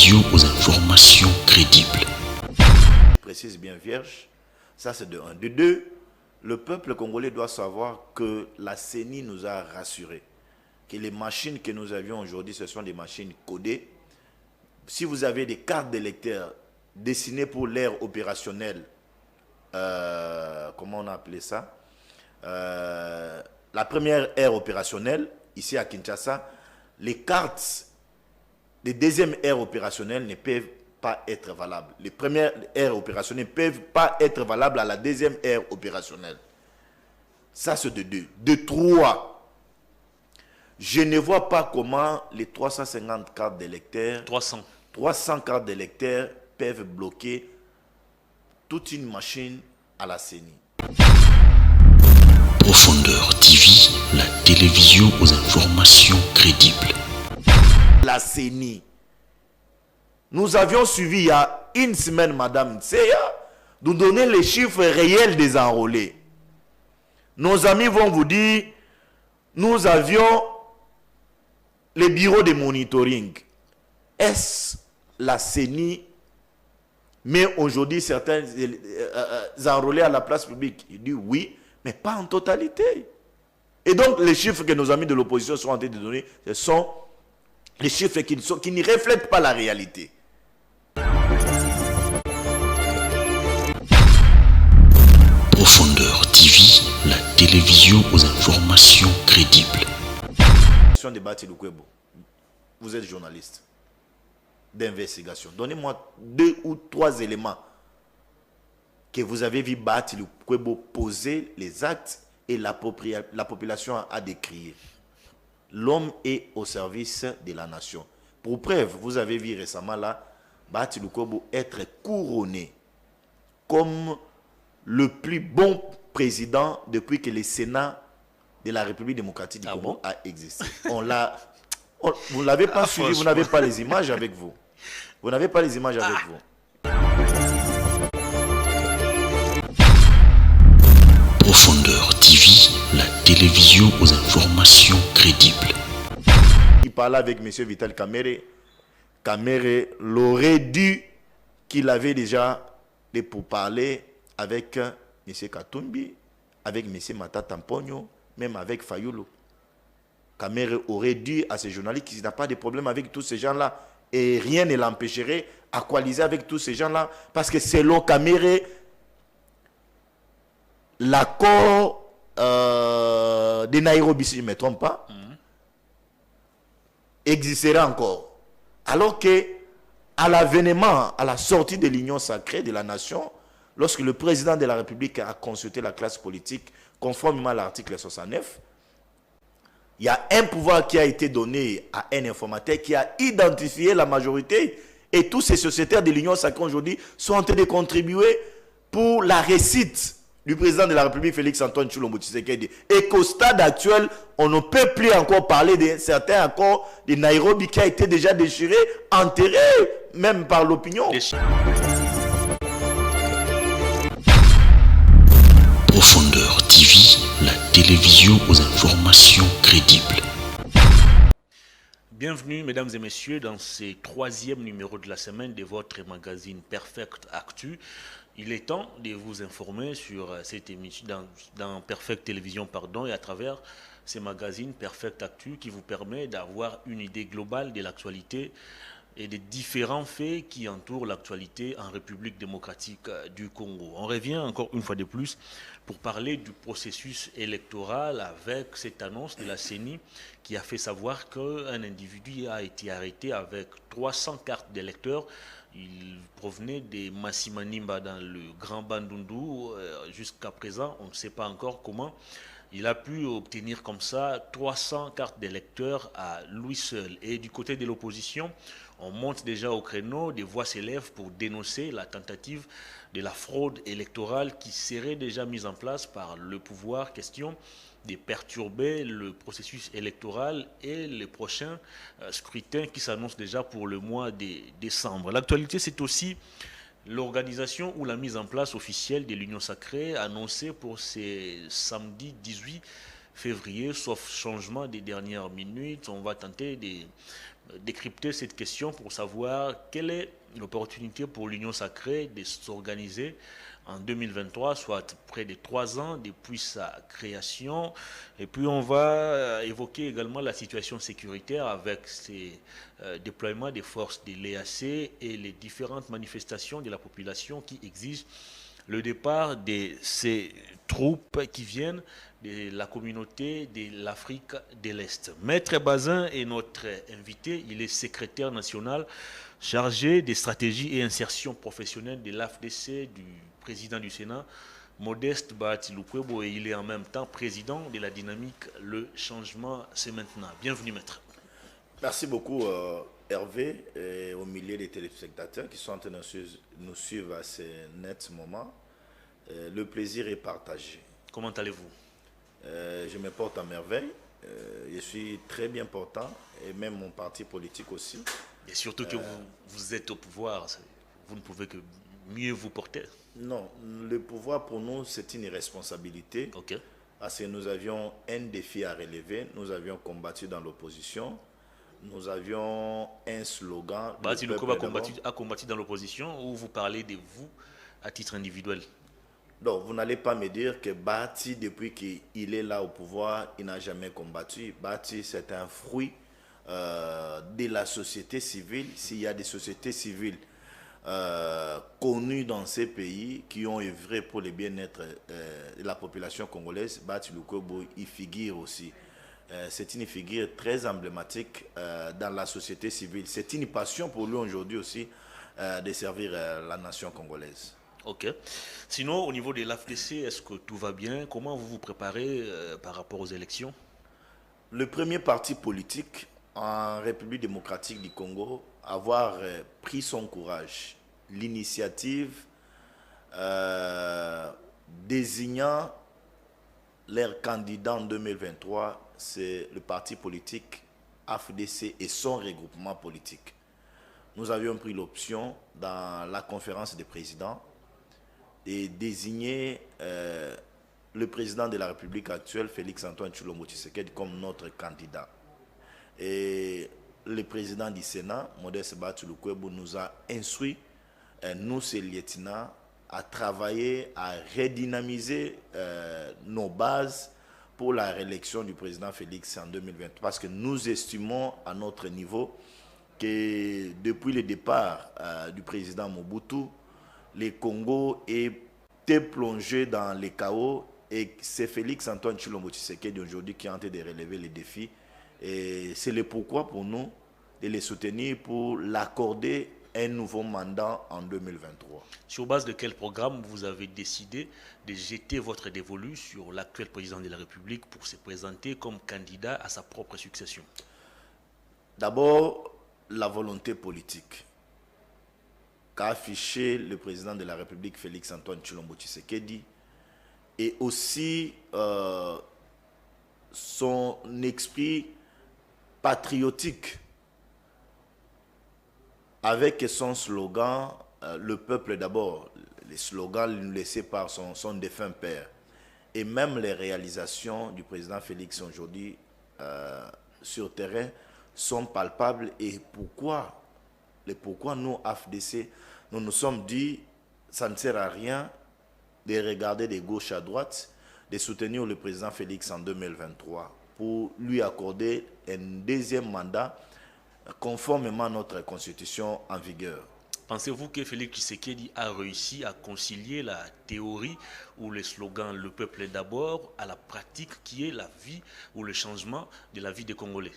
télévision aux informations crédibles. Je précise bien vierge, ça c'est de un. De deux, le peuple congolais doit savoir que la CENI nous a rassurés, que les machines que nous avions aujourd'hui, ce sont des machines codées. Si vous avez des cartes d'électeurs dessinées pour l'ère opérationnelle, comment on a appelé ça, la première ère opérationnelle, ici à Kinshasa, les cartes des deuxièmes aires opérationnelles ne peuvent pas être valables. Les premières aires opérationnelles ne peuvent pas être valables à la deuxième ère opérationnelle. Ça, c'est de deux. De trois, je ne vois pas comment les 350 cartes d'électeurs, 300 cartes d'électeurs peuvent bloquer toute une machine à la CENI. Profondeur TV, la télévision aux informations crédibles. La CENI. Nous avions suivi il y a une semaine, Madame Tseya, nous donner les chiffres réels des enrôlés. Nos amis vont vous dire, nous avions les bureaux de monitoring. Est-ce la CENI met aujourd'hui certains enrôlés à la place publique? Il dit oui, mais pas en totalité. Et donc les chiffres que nos amis de l'opposition sont en train de donner, ce sont les chiffres qui ne reflètent pas la réalité. Profondeur TV, la télévision aux informations crédibles. Vous êtes journaliste d'investigation. Donnez-moi 2 ou 3 éléments que vous avez vu Bahati Lukwebo poser les actes et la population a décrié. L'homme est au service de la nation. Pour preuve, vous avez vu récemment là, Bahati Lukwebo être couronné comme le plus bon président depuis que le Sénat de la République démocratique du Congo a existé. Vous ne l'avez pas suivi, vous n'avez pas les images avec vous. Vous n'avez pas les images avec vous. Profondeur TV, la télévision aux informations crédibles. Il parlait avec M. Vital Kamerhe. Kamerhe l'aurait dit qu'il avait déjà des pourparlers avec M. Katumbi, avec M. Matata Mponyo, même avec Fayulu. Kamerhe aurait dit à ces journalistes qu'il n'a pas de problème avec tous ces gens-là et rien ne l'empêcherait à coaliser avec tous ces gens-là parce que selon Kamerhe, l'accord de Nairobi, si je ne me trompe pas, existerait encore. Alors que à l'avènement, à la sortie de l'union sacrée de la nation, lorsque le président de la République a consulté la classe politique conformément à l'article 69, il y a un pouvoir qui a été donné à un informateur qui a identifié la majorité et tous ces sociétaires de l'union sacrée aujourd'hui sont en train de contribuer pour la réussite du président de la République Félix Antoine Tshilombo Tshisekedi. Et qu'au stade actuel, on ne peut plus encore parler de certains accords de Nairobi qui a été déjà déchiré, enterré même par l'opinion. Profondeur TV, la télévision aux informations crédibles. Bienvenue mesdames et messieurs dans ce 3e numéro de la semaine de votre magazine Perfect Actu. Il est temps de vous informer sur cette émission dans Perfect Télévision et à travers ces magazines Perfect Actu qui vous permet d'avoir une idée globale de l'actualité et des différents faits qui entourent l'actualité en République démocratique du Congo. On revient encore une fois de plus pour parler du processus électoral avec cette annonce de la CENI qui a fait savoir qu'un individu a été arrêté avec 300 cartes d'électeurs. Il provenait de Massimanimba dans le Grand Bandundu. Jusqu'à présent, on ne sait pas encore comment il a pu obtenir comme ça 300 cartes d'électeurs à lui seul. Et du côté de l'opposition, on monte déjà au créneau, des voix s'élèvent pour dénoncer la tentative de la fraude électorale qui serait déjà mise en place par le pouvoir. Question de perturber le processus électoral et les prochains scrutins qui s'annoncent déjà pour le mois de décembre. L'actualité, c'est aussi l'organisation ou la mise en place officielle de l'Union sacrée annoncée pour ce samedi 18 février, sauf changement des dernières minutes. On va tenter de décrypter cette question pour savoir quelle est l'opportunité pour l'Union sacrée de s'organiser en 2023, soit près de 3 ans depuis sa création. Et puis on va évoquer également la situation sécuritaire avec ces déploiements des forces de l'EAC et les différentes manifestations de la population qui exigent le départ de ces troupes qui viennent de la communauté de l'Afrique de l'Est. Maître Bazin est notre invité. Il est secrétaire national chargé des stratégies et insertion professionnelle de l'AFDC, du président du Sénat, Modeste Bahati Lukwebo, et il est en même temps président de la dynamique Le Changement, c'est maintenant. Bienvenue, maître. Merci beaucoup, Hervé, et au milieu des téléspectateurs qui sont en train de nous suivre à ce net moment. Le plaisir est partagé. Comment allez-vous? Je me porte à merveille. Je suis très bien portant, et même mon parti politique aussi. Et surtout que vous êtes au pouvoir, vous ne pouvez que mieux vous porter. Non, le pouvoir pour nous, c'est une responsabilité. Ok. Parce que nous avions un défi à relever. Nous avions combattu dans l'opposition. Nous avions un slogan. Bahati Lukwebo a combattu dans l'opposition, ou vous parlez de vous à titre individuel? Donc, vous n'allez pas me dire que Bahati, depuis qu'il est là au pouvoir, il n'a jamais combattu. Bahati, c'est un fruit de la société civile. S'il y a des sociétés civiles connues dans ces pays qui ont œuvré pour le bien-être de la population congolaise, Bahati Lukwebo y figure aussi. C'est une figure très emblématique dans la société civile. C'est une passion pour lui aujourd'hui aussi de servir la nation congolaise. Ok. Sinon, au niveau de l'AFDC, est-ce que tout va bien? Comment vous vous préparez par rapport aux élections? Le premier parti politique en République démocratique du Congo à avoir pris son courage, l'initiative désignant leur candidat en 2023, c'est le parti politique AFDC et son regroupement politique. Nous avions pris l'option dans la conférence des présidents de désigner le président de la République actuelle, Félix-Antoine Tshilombo Tshisekedi, comme notre candidat. Et le président du Sénat, Modeste Bahati Lukwebo, nous a instruit, nous, ces lieutenants, à travailler, à redynamiser nos bases pour la réélection du président Félix en 2023. Parce que nous estimons à notre niveau que depuis le départ du président Mobutu, le Congo était plongé dans le chaos, et c'est Félix-Antoine Tshilombo Tshisekedi aujourd'hui qui est en train de relever les défis. Et c'est le pourquoi pour nous de les soutenir pour l'accorder un nouveau mandat en 2023. Sur base de quel programme vous avez décidé de jeter votre dévolu sur l'actuel président de la République pour se présenter comme candidat à sa propre succession? D'abord, la volonté politique qu'a affiché le président de la République, Félix-Antoine Tshilombo Tshisekedi, et aussi son esprit patriotique avec son slogan le peuple d'abord, les slogans laissés par son défunt père, et même les réalisations du président Félix aujourd'hui sur terrain sont palpables. Et pourquoi nous, AFDC, nous nous sommes dit, ça ne sert à rien de regarder de gauche à droite, de soutenir le président Félix en 2023 pour lui accorder un deuxième mandat conformément à notre constitution en vigueur. Pensez-vous que Félix Tshisekedi a réussi à concilier la théorie ou le slogan « Le peuple d'abord » à la pratique qui est la vie ou le changement de la vie des Congolais?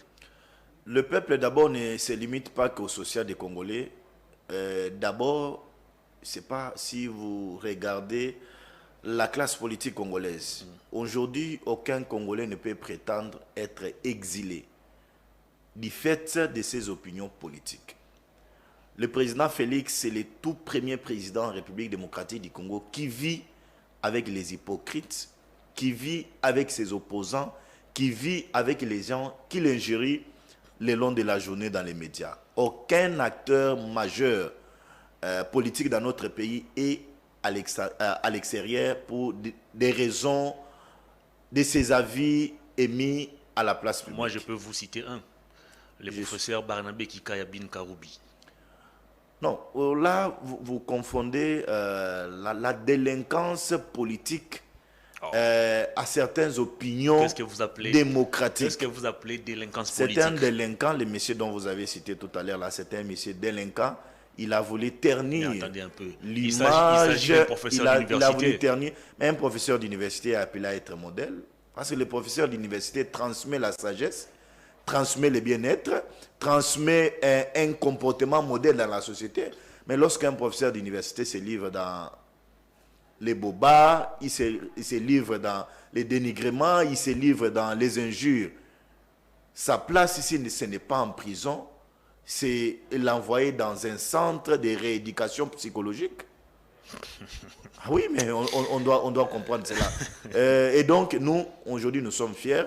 Le peuple d'abord ne se limite pas qu'au social des Congolais. D'abord, c'est pas si vous regardez la classe politique congolaise. Aujourd'hui, aucun Congolais ne peut prétendre être exilé du fait de ses opinions politiques. Le président Félix, c'est le tout premier président en République démocratique du Congo qui vit avec les hypocrites, qui vit avec ses opposants, qui vit avec les gens qui l'injurient le long de la journée dans les médias. Aucun acteur majeur politique dans notre pays est à l'extérieur pour des raisons de ses avis est mis à la place publique. Moi, je peux vous citer un. Le professeur Barnabé Kikaya Bin Karoubi. Non, là, vous confondez la délinquance politique à certaines opinions démocratiques. Qu'est-ce que vous appelez délinquance politique? C'est un délinquant, le monsieur dont vous avez cité tout à l'heure, là, c'est un monsieur délinquant. Il a voulu ternir l'image. Il a voulu ternir. Mais un professeur d'université a appelé à être modèle. Parce que le professeur d'université transmet la sagesse, transmet le bien-être, transmet un comportement modèle dans la société. Mais lorsqu'un professeur d'université se livre dans les bobards, il se livre dans les dénigrements, il se livre dans les injures, sa place ici, ce n'est pas en prison, c'est l'envoyer dans un centre de rééducation psychologique. Ah oui, mais on doit comprendre cela. Et donc, nous, aujourd'hui, nous sommes fiers.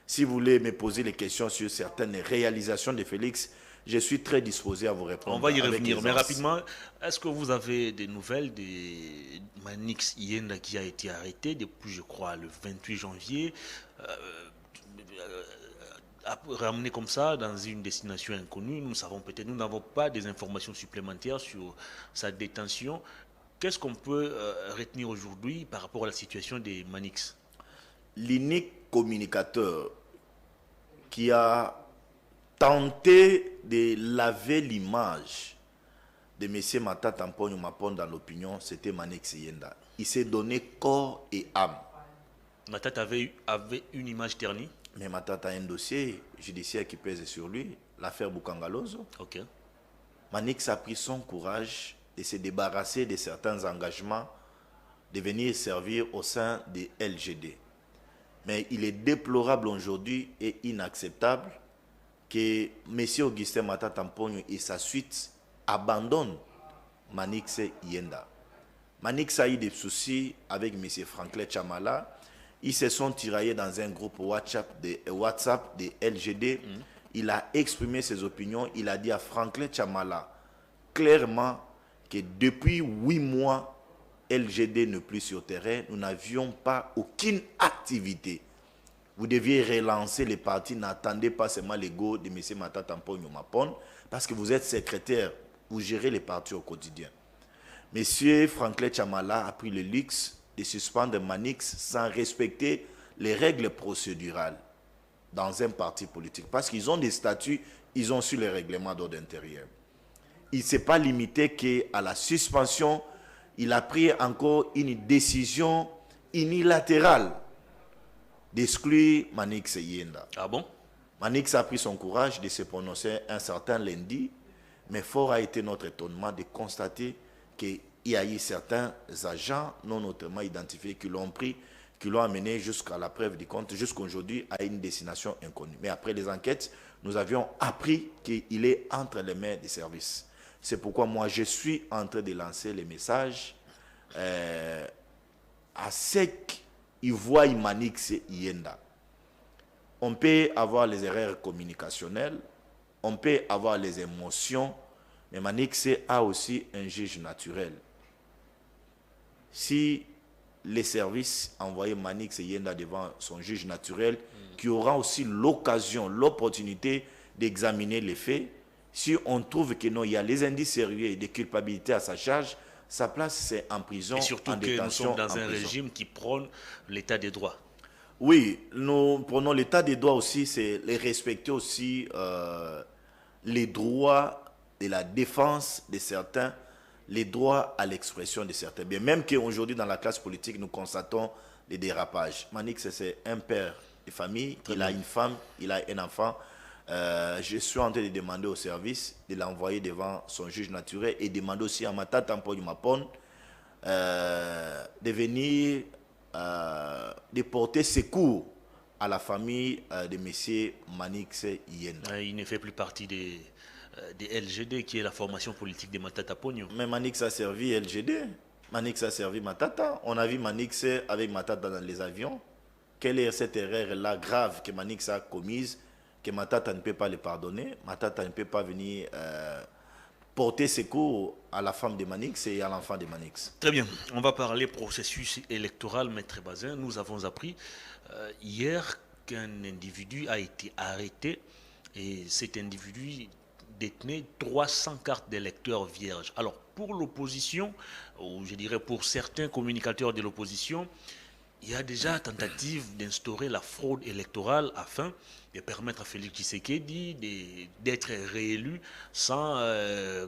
Si vous voulez me poser les questions sur certaines réalisations de Félix, je suis très disposé à vous répondre. On va y revenir, mais rapidement, est-ce que vous avez des nouvelles de Manix Yenda qui a été arrêté depuis, je crois, le 28 janvier, ramené comme ça dans une destination inconnue? Nous n'avons pas des informations supplémentaires sur sa détention. Qu'est-ce qu'on peut retenir aujourd'hui par rapport à la situation des Manix? L'unique communicateur qui a tenté de laver l'image de M. Matata Mponyo Mapon dans l'opinion, c'était Manix Yenda. Il s'est donné corps et âme. Matata avait une image ternie? Mais Matata a un dossier judiciaire qui pèse sur lui, l'affaire Bukangalozo. Ok. Manix a pris son courage de se débarrasser de certains engagements, de venir servir au sein des LGD. Mais il est déplorable aujourd'hui et inacceptable que M. Augustin Matata Mponyo et sa suite abandonnent Manix Yenda. Manix a eu des soucis avec M. Franklin Chamala. Ils se sont tiraillés dans un groupe WhatsApp des LGD. Il a exprimé ses opinions. Il a dit à Franklin Chamala clairement que depuis 8 mois, LGD n'est plus sur terrain. Nous n'avions pas aucune activité. Vous deviez relancer les partis. N'attendez pas seulement l'ego de M. Matata Mponyo Mapon, parce que vous êtes secrétaire, vous gérez les partis au quotidien. M. Franklin Chamala a pris le luxe de suspendre Manix sans respecter les règles procédurales dans un parti politique. Parce qu'ils ont des statuts, ils ont su les règlements d'ordre intérieur. Il ne s'est pas limité qu'à la suspension. Il a pris encore une décision unilatérale d'exclure Manix Yenda. Ah bon? Manix a pris son courage de se prononcer un certain lundi, mais fort a été notre étonnement de constater qu'il y a eu certains agents non notamment identifiés qui l'ont pris, qui l'ont amené jusqu'à la preuve du compte, jusqu'aujourd'hui à une destination inconnue. Mais après les enquêtes, nous avions appris qu'il est entre les mains des services. C'est pourquoi moi je suis en train de lancer les messages à ceux qui voient Manix Yenda. On peut avoir les erreurs communicationnelles, on peut avoir les émotions, mais Manix a aussi un juge naturel. Si les services envoyaient Manix Yenda devant son juge naturel, qui aura aussi l'occasion, l'opportunité d'examiner les faits, si on trouve que non, il y a les indices sérieux et des culpabilités à sa charge, sa place c'est en prison, et surtout en détention. Nous sommes dans un régime qui prône l'état des droits. Oui, nous prenons l'état des droits aussi, c'est respecter aussi les droits de la défense de certains, les droits à l'expression de certains. Bien, même qu'aujourd'hui dans la classe politique, nous constatons les dérapages. Manix, c'est un père de famille, il a une femme, il a un enfant. Je suis en train de demander au service de l'envoyer devant son juge naturel et demander aussi à Matata Mponyo Mapon de venir de porter secours à la famille de M. Manix Yenda. Il ne fait plus partie des LGD, qui est la formation politique de Matata Mponyo. Mais Manix a servi LGD. Manix a servi Matata. On a vu Manix avec Matata dans les avions. Quelle est cette erreur-là grave que Manix a commise, que Matata ne peut pas le pardonner? Matata ne peut pas venir porter secours à la femme de Manix et à l'enfant de Manix. Très bien, on va parler processus électoral, Maître Bazin. Nous avons appris hier qu'un individu a été arrêté et cet individu détenait 300 cartes d'électeurs vierges. Alors, pour l'opposition, ou je dirais pour certains communicateurs de l'opposition, il y a déjà tentative d'instaurer la fraude électorale afin de permettre à Félix Tshisekedi d'être réélu sans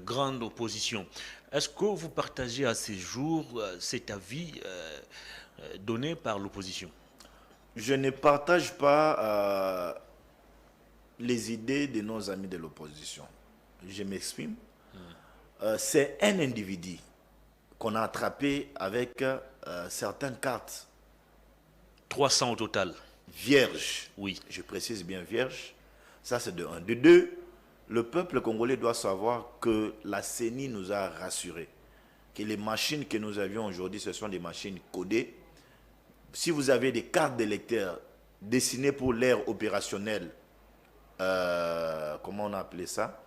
grande opposition. Est-ce que vous partagez à ces jours cet avis donné par l'opposition? Je ne partage pas les idées de nos amis de l'opposition. Je m'exprime. C'est un individu qu'on a attrapé avec certaines cartes 300 au total. vierges. Oui. Je précise bien vierges. Ça, c'est de un. De deux, le peuple congolais doit savoir que la CENI nous a rassurés que les machines que nous avions aujourd'hui, ce sont des machines codées. Si vous avez des cartes d'électeurs dessinées pour l'ère opérationnelle, comment on a appelé ça,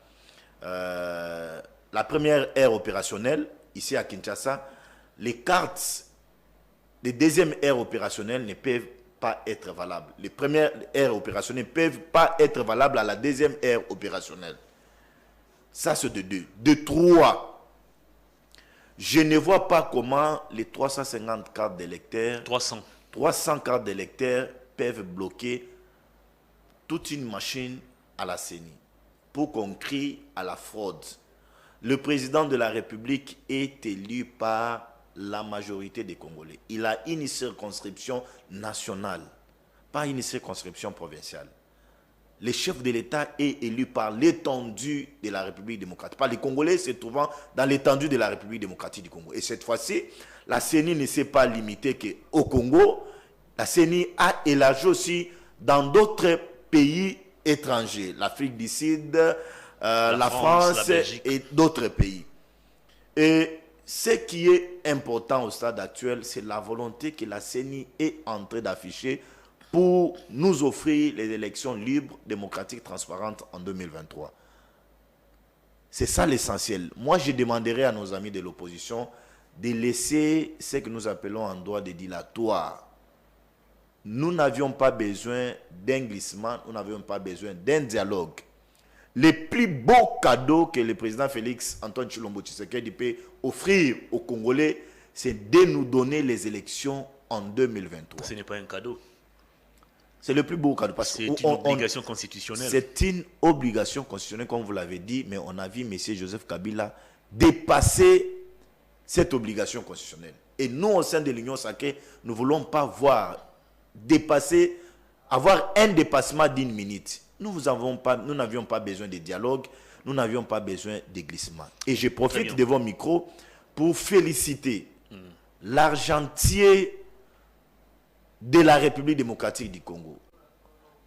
la première ère opérationnelle, ici à Kinshasa, les cartes des deuxièmes aires opérationnelles ne peuvent pas être valables. Les premières aires opérationnelles ne peuvent pas être valables à la deuxième ère opérationnelle. Ça, c'est de deux. De trois, je ne vois pas comment les 350 cartes d'électeurs, 300 cartes d'électeurs peuvent bloquer toute une machine à la CENI pour qu'on crie à la fraude. Le président de la République est élu par la majorité des Congolais. Il a une circonscription nationale, pas une circonscription provinciale. Le chef de l'État est élu par l'étendue de la République démocratique, par les Congolais se trouvant dans l'étendue de la République démocratique du Congo. Et cette fois-ci, la CENI ne s'est pas limitée qu'au Congo. La CENI a élargi aussi dans d'autres pays étrangers, l'Afrique du Sud, la France et d'autres pays. Et ce qui est important au stade actuel, c'est la volonté que la CENI est en train d'afficher pour nous offrir les élections libres, démocratiques, transparentes en 2023. C'est ça l'essentiel. Moi, je demanderai à nos amis de l'opposition de laisser ce que nous appelons en droit de dilatoire. Nous n'avions pas besoin d'un glissement, nous n'avions pas besoin d'un dialogue. Le plus beau cadeau que le président Félix Antoine Tshilombo Tshisekedi peut offrir aux Congolais, c'est de nous donner les élections en 2023. Ce n'est pas un cadeau. C'est le plus beau cadeau. C'est une obligation constitutionnelle. C'est une obligation constitutionnelle, comme vous l'avez dit, mais on a vu M. Joseph Kabila dépasser cette obligation constitutionnelle. Et nous, au sein de l'Union sacrée, nous ne voulons pas avoir un dépassement d'une minute. Nous n'avions pas besoin de dialogue, nous n'avions pas besoin de glissement. Et je profite de vos micros pour féliciter l'argentier de la République démocratique du Congo,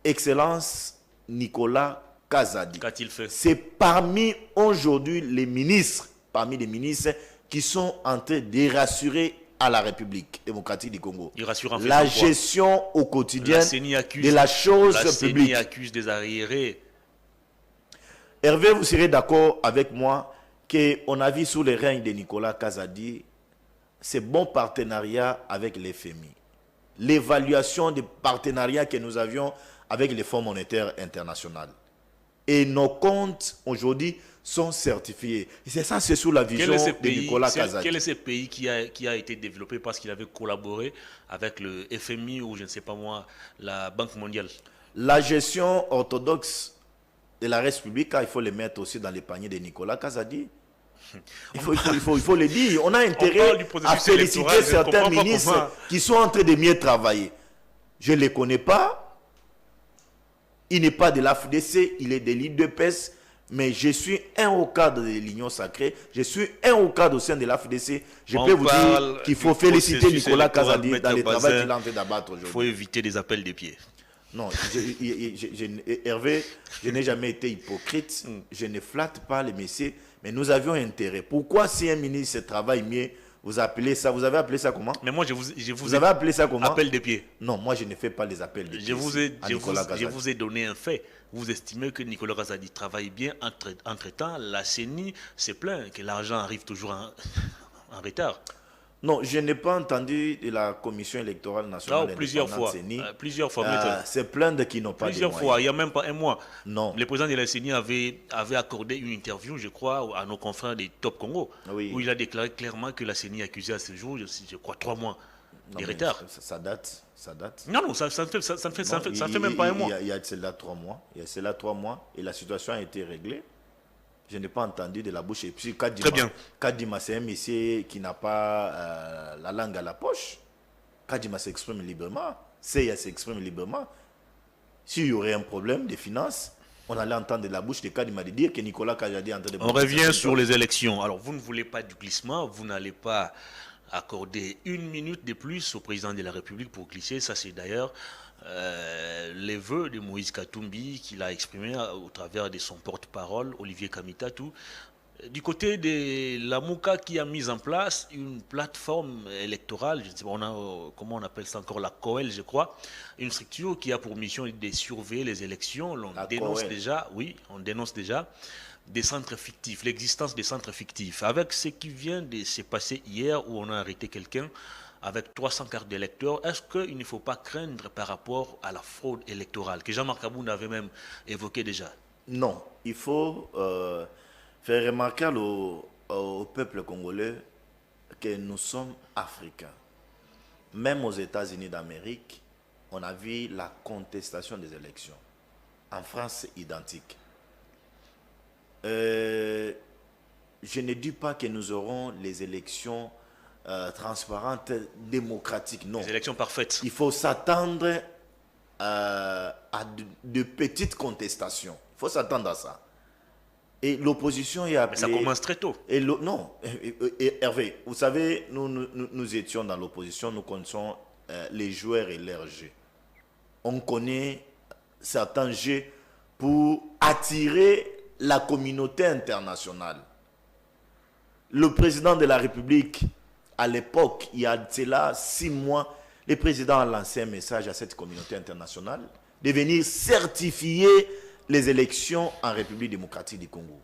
Excellence Nicolas Kazadi. Qu'a-t-il fait? C'est parmi aujourd'hui les ministres qui sont en train de rassurer à la République démocratique du Congo la gestion au quotidien de la chose publique. La CENI accuse des arriérés. Hervé, vous serez d'accord avec moi qu'on a vu sous le règne de Nicolas Kazadi ce bon partenariat avec l'FMI. L'évaluation des partenariats que nous avions avec les Fonds monétaires internationaux. Et nos comptes aujourd'hui sont certifiés. Et c'est ça, c'est sous la vision de Nicolas Kazadi. Quel est ce pays qui a été développé parce qu'il avait collaboré avec le FMI ou je ne sais pas moi, la Banque mondiale? La gestion orthodoxe de la République, il faut le mettre aussi dans les paniers de Nicolas Kazadi. Il faut le dire. On a intérêt à féliciter certains ministres qui sont en train de mieux travailler. Je ne les connais pas. Il n'est pas de l'AFDC, il est de l'IDPS. Mais je suis un haut cadre de l'Union sacrée. Je suis un haut cadre au sein de l'AFDC. Je peux vous dire qu'il faut féliciter Nicolas Kazadi dans le travail qu'il est en train d'abattre aujourd'hui. Il faut éviter des appels des pieds. Non, Hervé, je n'ai jamais été hypocrite. Je ne flatte pas les messieurs. Mais nous avions intérêt. Pourquoi si un ministre travaille mieux, vous avez appelé ça comment? Mais moi, vous avez appelé ça comment? Appel des pieds. Non, moi je ne fais pas les appels des pieds. Je vous ai donné un fait. Vous estimez que Nicolas Kazadi travaille bien. Entre-temps, la CENI se plaint que l'argent arrive toujours en retard. Non, je n'ai pas entendu de la Commission électorale nationale Plusieurs fois. CENI Plusieurs fois, maître. se plaindre qu'ils n'ont pas de Plusieurs moyens. fois, il n'y a même pas un mois. Non. Le président de la CENI avait accordé une interview, je crois, à nos confrères des Top Congo, Oui. où il a déclaré clairement que la CENI accusait à ce jour, je crois, 3 mois Non, de mais retard. Ça date. Non, ça ne fait même pas un mois. Il y a cela 3 mois. Il y a cela 3 mois et la situation a été réglée. Je n'ai pas entendu de la bouche. Et puis, Très bien. Kadima, c'est un monsieur qui n'a pas la langue à la poche. Kadima s'exprime librement. Seya s'exprime librement. S'il y aurait un problème de finances, on allait entendre de la bouche de Kadima de dire que Nicolas Kajadi est en train de... On revient sur les élections. Alors, vous ne voulez pas du glissement, vous n'allez pas accorder 1 minute de plus au président de la République pour glisser. Ça, c'est d'ailleurs les vœux de Moïse Katumbi qu'il a exprimé au travers de son porte-parole, Olivier Kamitatou. Du côté de la Mouka qui a mis en place une plateforme électorale, je ne sais pas comment on appelle ça encore, la COEL, je crois, une structure qui a pour mission de surveiller les élections. On dénonce déjà des centres fictifs, l'existence des centres fictifs. Avec ce qui vient de se passer hier où on a arrêté quelqu'un avec 300 cartes d'électeurs, est-ce qu'il ne faut pas craindre par rapport à la fraude électorale que Jean-Marc Aboun avait même évoqué déjà? Non, il faut faire remarquer au peuple congolais que nous sommes africains. Même aux États-Unis d'Amérique, on a vu la contestation des élections. En France, c'est identique. Je ne dis pas que nous aurons les élections transparentes, démocratiques, non. Les élections parfaites. Il faut s'attendre à de petites contestations. Il faut s'attendre à ça. Et l'opposition est appelée... Mais ça commence très tôt. Non, Hervé, vous savez, nous étions dans l'opposition, nous connaissons les joueurs et leurs jeux. On connaît certains jeux pour attirer la communauté internationale. Le président de la République, à l'époque, il y a cela 6 mois, le président a lancé un message à cette communauté internationale de venir certifier les élections en République démocratique du Congo.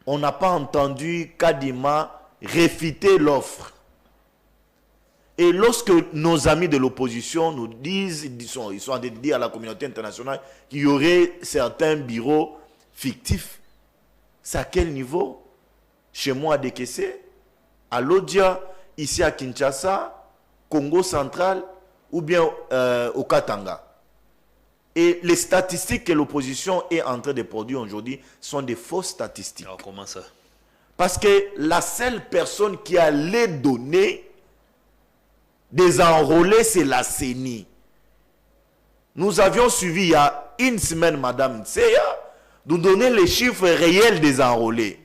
On n'a pas entendu Kadima réfuter l'offre. Et lorsque nos amis de l'opposition nous disent, ils sont en train de dire à la communauté internationale qu'il y aurait certains bureaux fictifs, c'est à quel niveau? Chez moi à Dekese, à Lodja, ici à Kinshasa, Congo central ou bien au Katanga. Et les statistiques que l'opposition est en train de produire aujourd'hui sont des fausses statistiques. Alors comment ça? Parce que la seule personne qui a les données des enrôlés, c'est la CENI. Nous avions suivi il y a 1 semaine, Madame Tseya, nous donner les chiffres réels des enrôlés.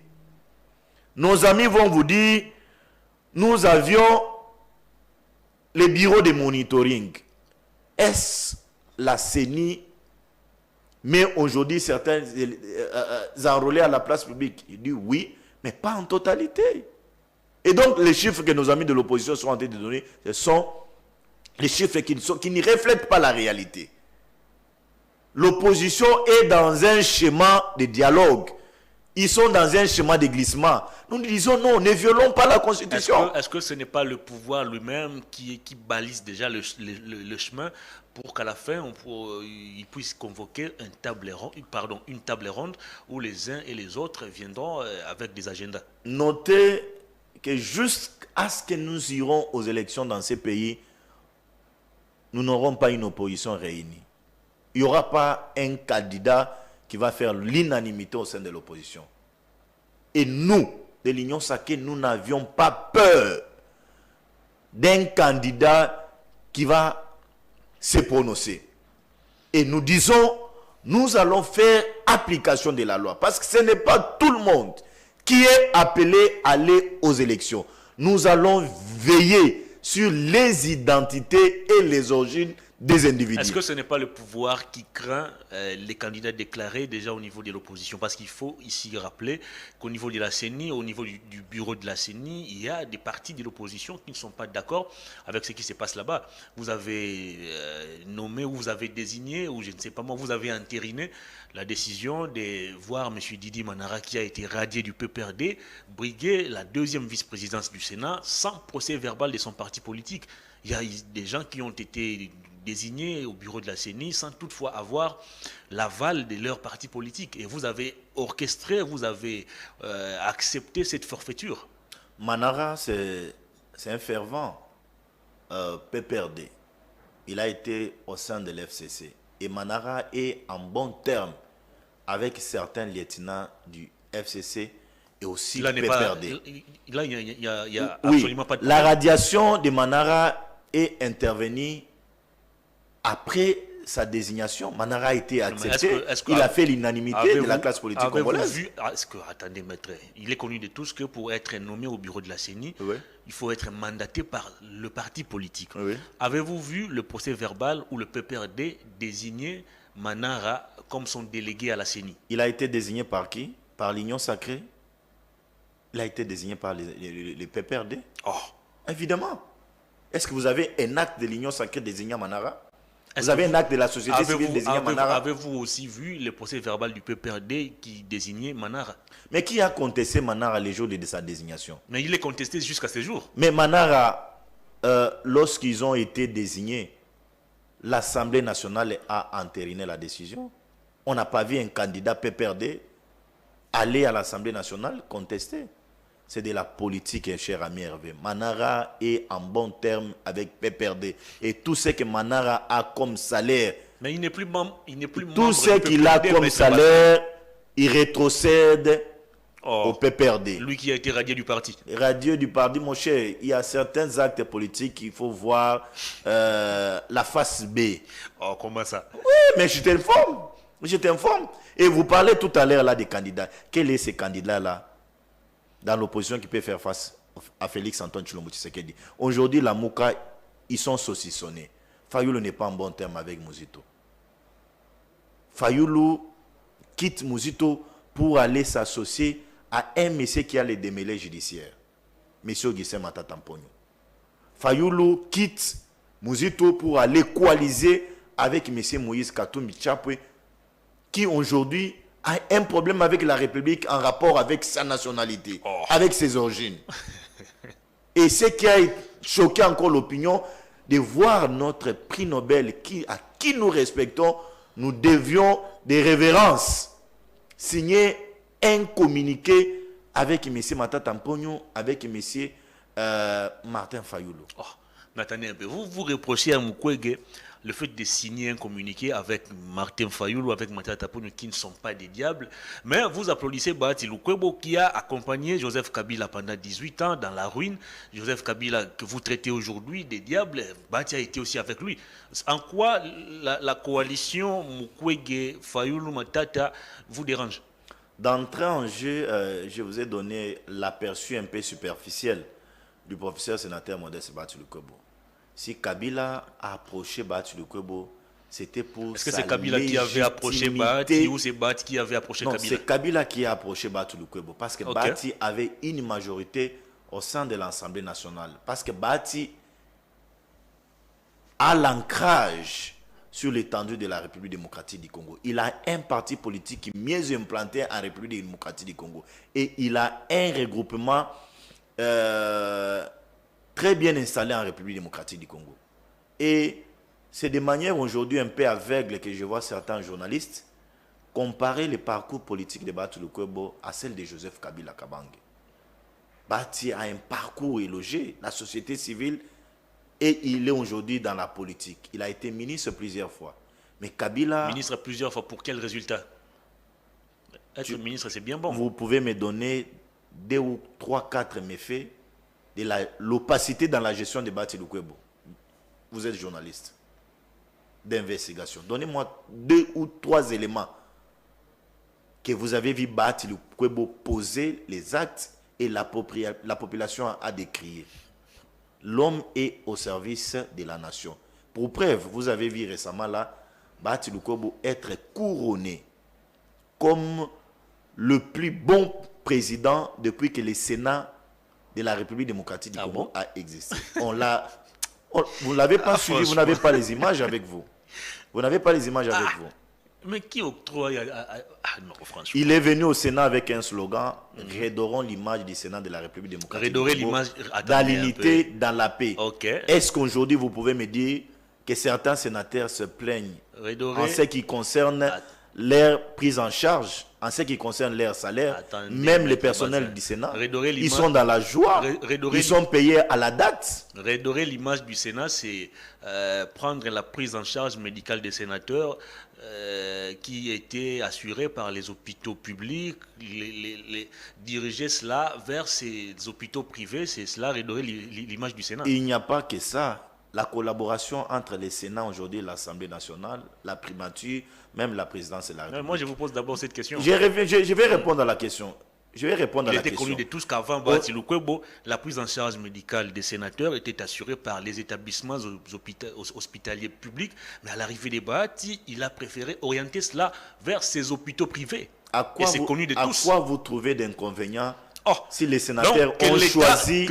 Nos amis vont vous dire, nous avions les bureaux de monitoring. Est-ce la CENI met aujourd'hui certains enrôlés à la place publique? Il dit oui, mais pas en totalité. Et donc, les chiffres que nos amis de l'opposition sont en train de donner, ce sont les chiffres qui ne reflètent pas la réalité. L'opposition est dans un schéma de dialogue. Ils sont dans un schéma de glissement. Nous disons non, ne violons pas la Constitution. Est-ce que ce n'est pas le pouvoir lui-même qui balise déjà le chemin pour qu'à la fin, il puisse convoquer une table ronde où les uns et les autres viendront avec des agendas? Notez que jusqu'à ce que nous irons aux élections dans ces pays, nous n'aurons pas une opposition réunie. Il n'y aura pas un candidat qui va faire l'unanimité au sein de l'opposition. Et nous, de l'Union Sacrée, nous n'avions pas peur d'un candidat qui va se prononcer. Et nous disons, nous allons faire application de la loi. Parce que ce n'est pas tout le monde qui est appelé à aller aux élections. Nous allons veiller sur les identités et les origines des individus. Est-ce que ce n'est pas le pouvoir qui craint les candidats déclarés déjà au niveau de l'opposition? Parce qu'il faut ici rappeler qu'au niveau de la CENI, au niveau du bureau de la CENI, il y a des partis de l'opposition qui ne sont pas d'accord avec ce qui se passe là-bas. Vous avez nommé, ou vous avez désigné, ou je ne sais pas moi, vous avez entériné la décision de voir M. Didi Manara, qui a été radié du PPRD, briguer la deuxième vice-présidence du Sénat sans procès verbal de son parti politique. Il y a des gens qui ont été désignés au bureau de la CENI sans toutefois avoir l'aval de leur parti politique. Et vous avez orchestré, vous avez accepté cette forfaiture. Manara, c'est un fervent PPRD. Il a été au sein de l'FCC. Et Manara est en bon terme avec certains lieutenants du FCC et aussi du PPRD. Là, il n'y a absolument pas de problème. La radiation de Manara est intervenue après sa désignation. Manara a été accepté. Il a fait l'unanimité de la classe politique congolaise. Attendez, maître, il est connu de tous que pour être nommé au bureau de la CENI, oui, il faut être mandaté par le parti politique. Oui. Avez-vous vu le procès verbal où le PPRD désignait Manara comme son délégué à la CENI? Il a été désigné par qui? Par l'Union sacrée? Il a été désigné par les PPRD? Oh. Évidemment. Est-ce que vous avez un acte de l'Union sacrée désignant Manara? Vous avez un acte de la société civile désignant Manara? Avez-vous aussi vu le procès verbal du PPRD qui désignait Manara? Mais qui a contesté Manara les jours de sa désignation? Mais il est contesté jusqu'à ce jour. Mais Manara, lorsqu'ils ont été désignés, l'Assemblée nationale a entériné la décision. On n'a pas vu un candidat PPRD aller à l'Assemblée nationale contester. C'est de la politique, cher ami Hervé. Manara est en bon terme avec PPRD. Et tout ce que Manara a comme salaire, mais il n'est plus membre. Tout ce qu'il a comme salaire, il rétrocède au PPRD. Lui qui a été radié du parti. Radié du parti, mon cher. Il y a certains actes politiques qu'il faut voir la face B. Oh, comment ça? Oui, mais je t'informe. Je t'informe. Et vous parlez tout à l'heure là des candidats. Quel est ces candidats-là dans l'opposition qui peut faire face à Félix Antoine Tshilombo Tshisekedi? Aujourd'hui, la Mouka, ils sont saucissonnés. Fayoulou n'est pas en bon terme avec Mouzito. Fayoulou quitte Mouzito pour aller s'associer à un monsieur qui a les démêlés judiciaires. Monsieur Augustin Matata Mpogno. Fayoulou quitte Mouzito pour aller coaliser avec monsieur Moïse Katumbi Tchapwe, qui aujourd'hui a un problème avec la République en rapport avec sa nationalité, avec ses origines. Et ce qui a choqué encore l'opinion, de voir notre prix Nobel, à qui nous respectons, nous devions des révérences, signer un communiqué avec M. Matata Mpogno, avec M. Martin Fayoulou. Attendez un peu, vous reprochez à Mukwege le fait de signer un communiqué avec Martin Fayoulou, avec Matata Mpogno, qui ne sont pas des diables, mais vous applaudissez Bahati Lukwebo qui a accompagné Joseph Kabila pendant 18 ans dans la ruine. Joseph Kabila que vous traitez aujourd'hui des diables, Bahati a été aussi avec lui. En quoi la coalition Mukwege, Fayoulou, Matata vous dérange? D'entrée en jeu, je vous ai donné l'aperçu un peu superficiel du professeur sénateur Modeste Bahati Lukwebo. Si Kabila a approché Bahati Lukwebo, c'était pour... Est-ce que c'est Kabila qui avait approché Bahati ou c'est Bahati qui avait approché Kabila? Non, c'est Kabila qui a approché Bahati Lukwebo parce que Bahati avait une majorité au sein de l'Assemblée nationale. Parce que Bahati a l'ancrage sur l'étendue de la République démocratique du Congo. Il a un parti politique qui est mieux implanté en République démocratique du Congo. Et il a un regroupement très bien installé en République démocratique du Congo. Et c'est de manière aujourd'hui un peu aveugle que je vois certains journalistes comparer le parcours politique de Bahati Lukwebo à celle de Joseph Kabila Kabange. Bahati a un parcours élogé, la société civile, et il est aujourd'hui dans la politique. Il a été ministre plusieurs fois. Mais Kabila... Ministre plusieurs fois, pour quel résultat? Être ministre, c'est bien bon. Vous pouvez me donner 2 ou 3, 4 méfaits de l'opacité dans la gestion de Bahati Lukwebo. Vous êtes journaliste d'investigation. Donnez-moi 2 ou 3 éléments que vous avez vu Bahati Lukwebo poser les actes et la population a décrié. L'homme est au service de la nation. Pour preuve, vous avez vu récemment là, Bahati Lukwebo être couronné comme le plus bon président depuis que le Sénat de la République démocratique du Congo a existé. Vous ne l'avez pas suivi, vous n'avez pas les images avec vous. Vous n'avez pas les images avec vous. Mais qui octroie non, franchement. Il est venu au Sénat avec un slogan redorons l'image du Sénat de la République démocratique du Congo l'image dans l'unité, dans la paix. Okay. Est-ce qu'aujourd'hui vous pouvez me dire que certains sénateurs se plaignent en ce qui concerne leur prise en charge, en ce qui concerne leur salaire, même les personnels du Sénat, ils sont dans la joie, ils sont payés à la date. Redorer l'image du Sénat, c'est prendre la prise en charge médicale des sénateurs qui était assurée par les hôpitaux publics, diriger cela vers ces hôpitaux privés, c'est cela, redorer l'image du Sénat. Il n'y a pas que ça. La collaboration entre le Sénat aujourd'hui, l'Assemblée nationale, la primature, même la présidence de la République. Moi, je vous pose d'abord cette question. Je vais répondre à la question. Il était connu de tous qu'avant Bahati Lukwebo, la prise en charge médicale des sénateurs était assurée par les établissements hospitaliers publics. Mais à l'arrivée des Bahati, il a préféré orienter cela vers ses hôpitaux privés. C'est connu de tous. À quoi vous trouvez d'inconvénients si les sénateurs ont choisi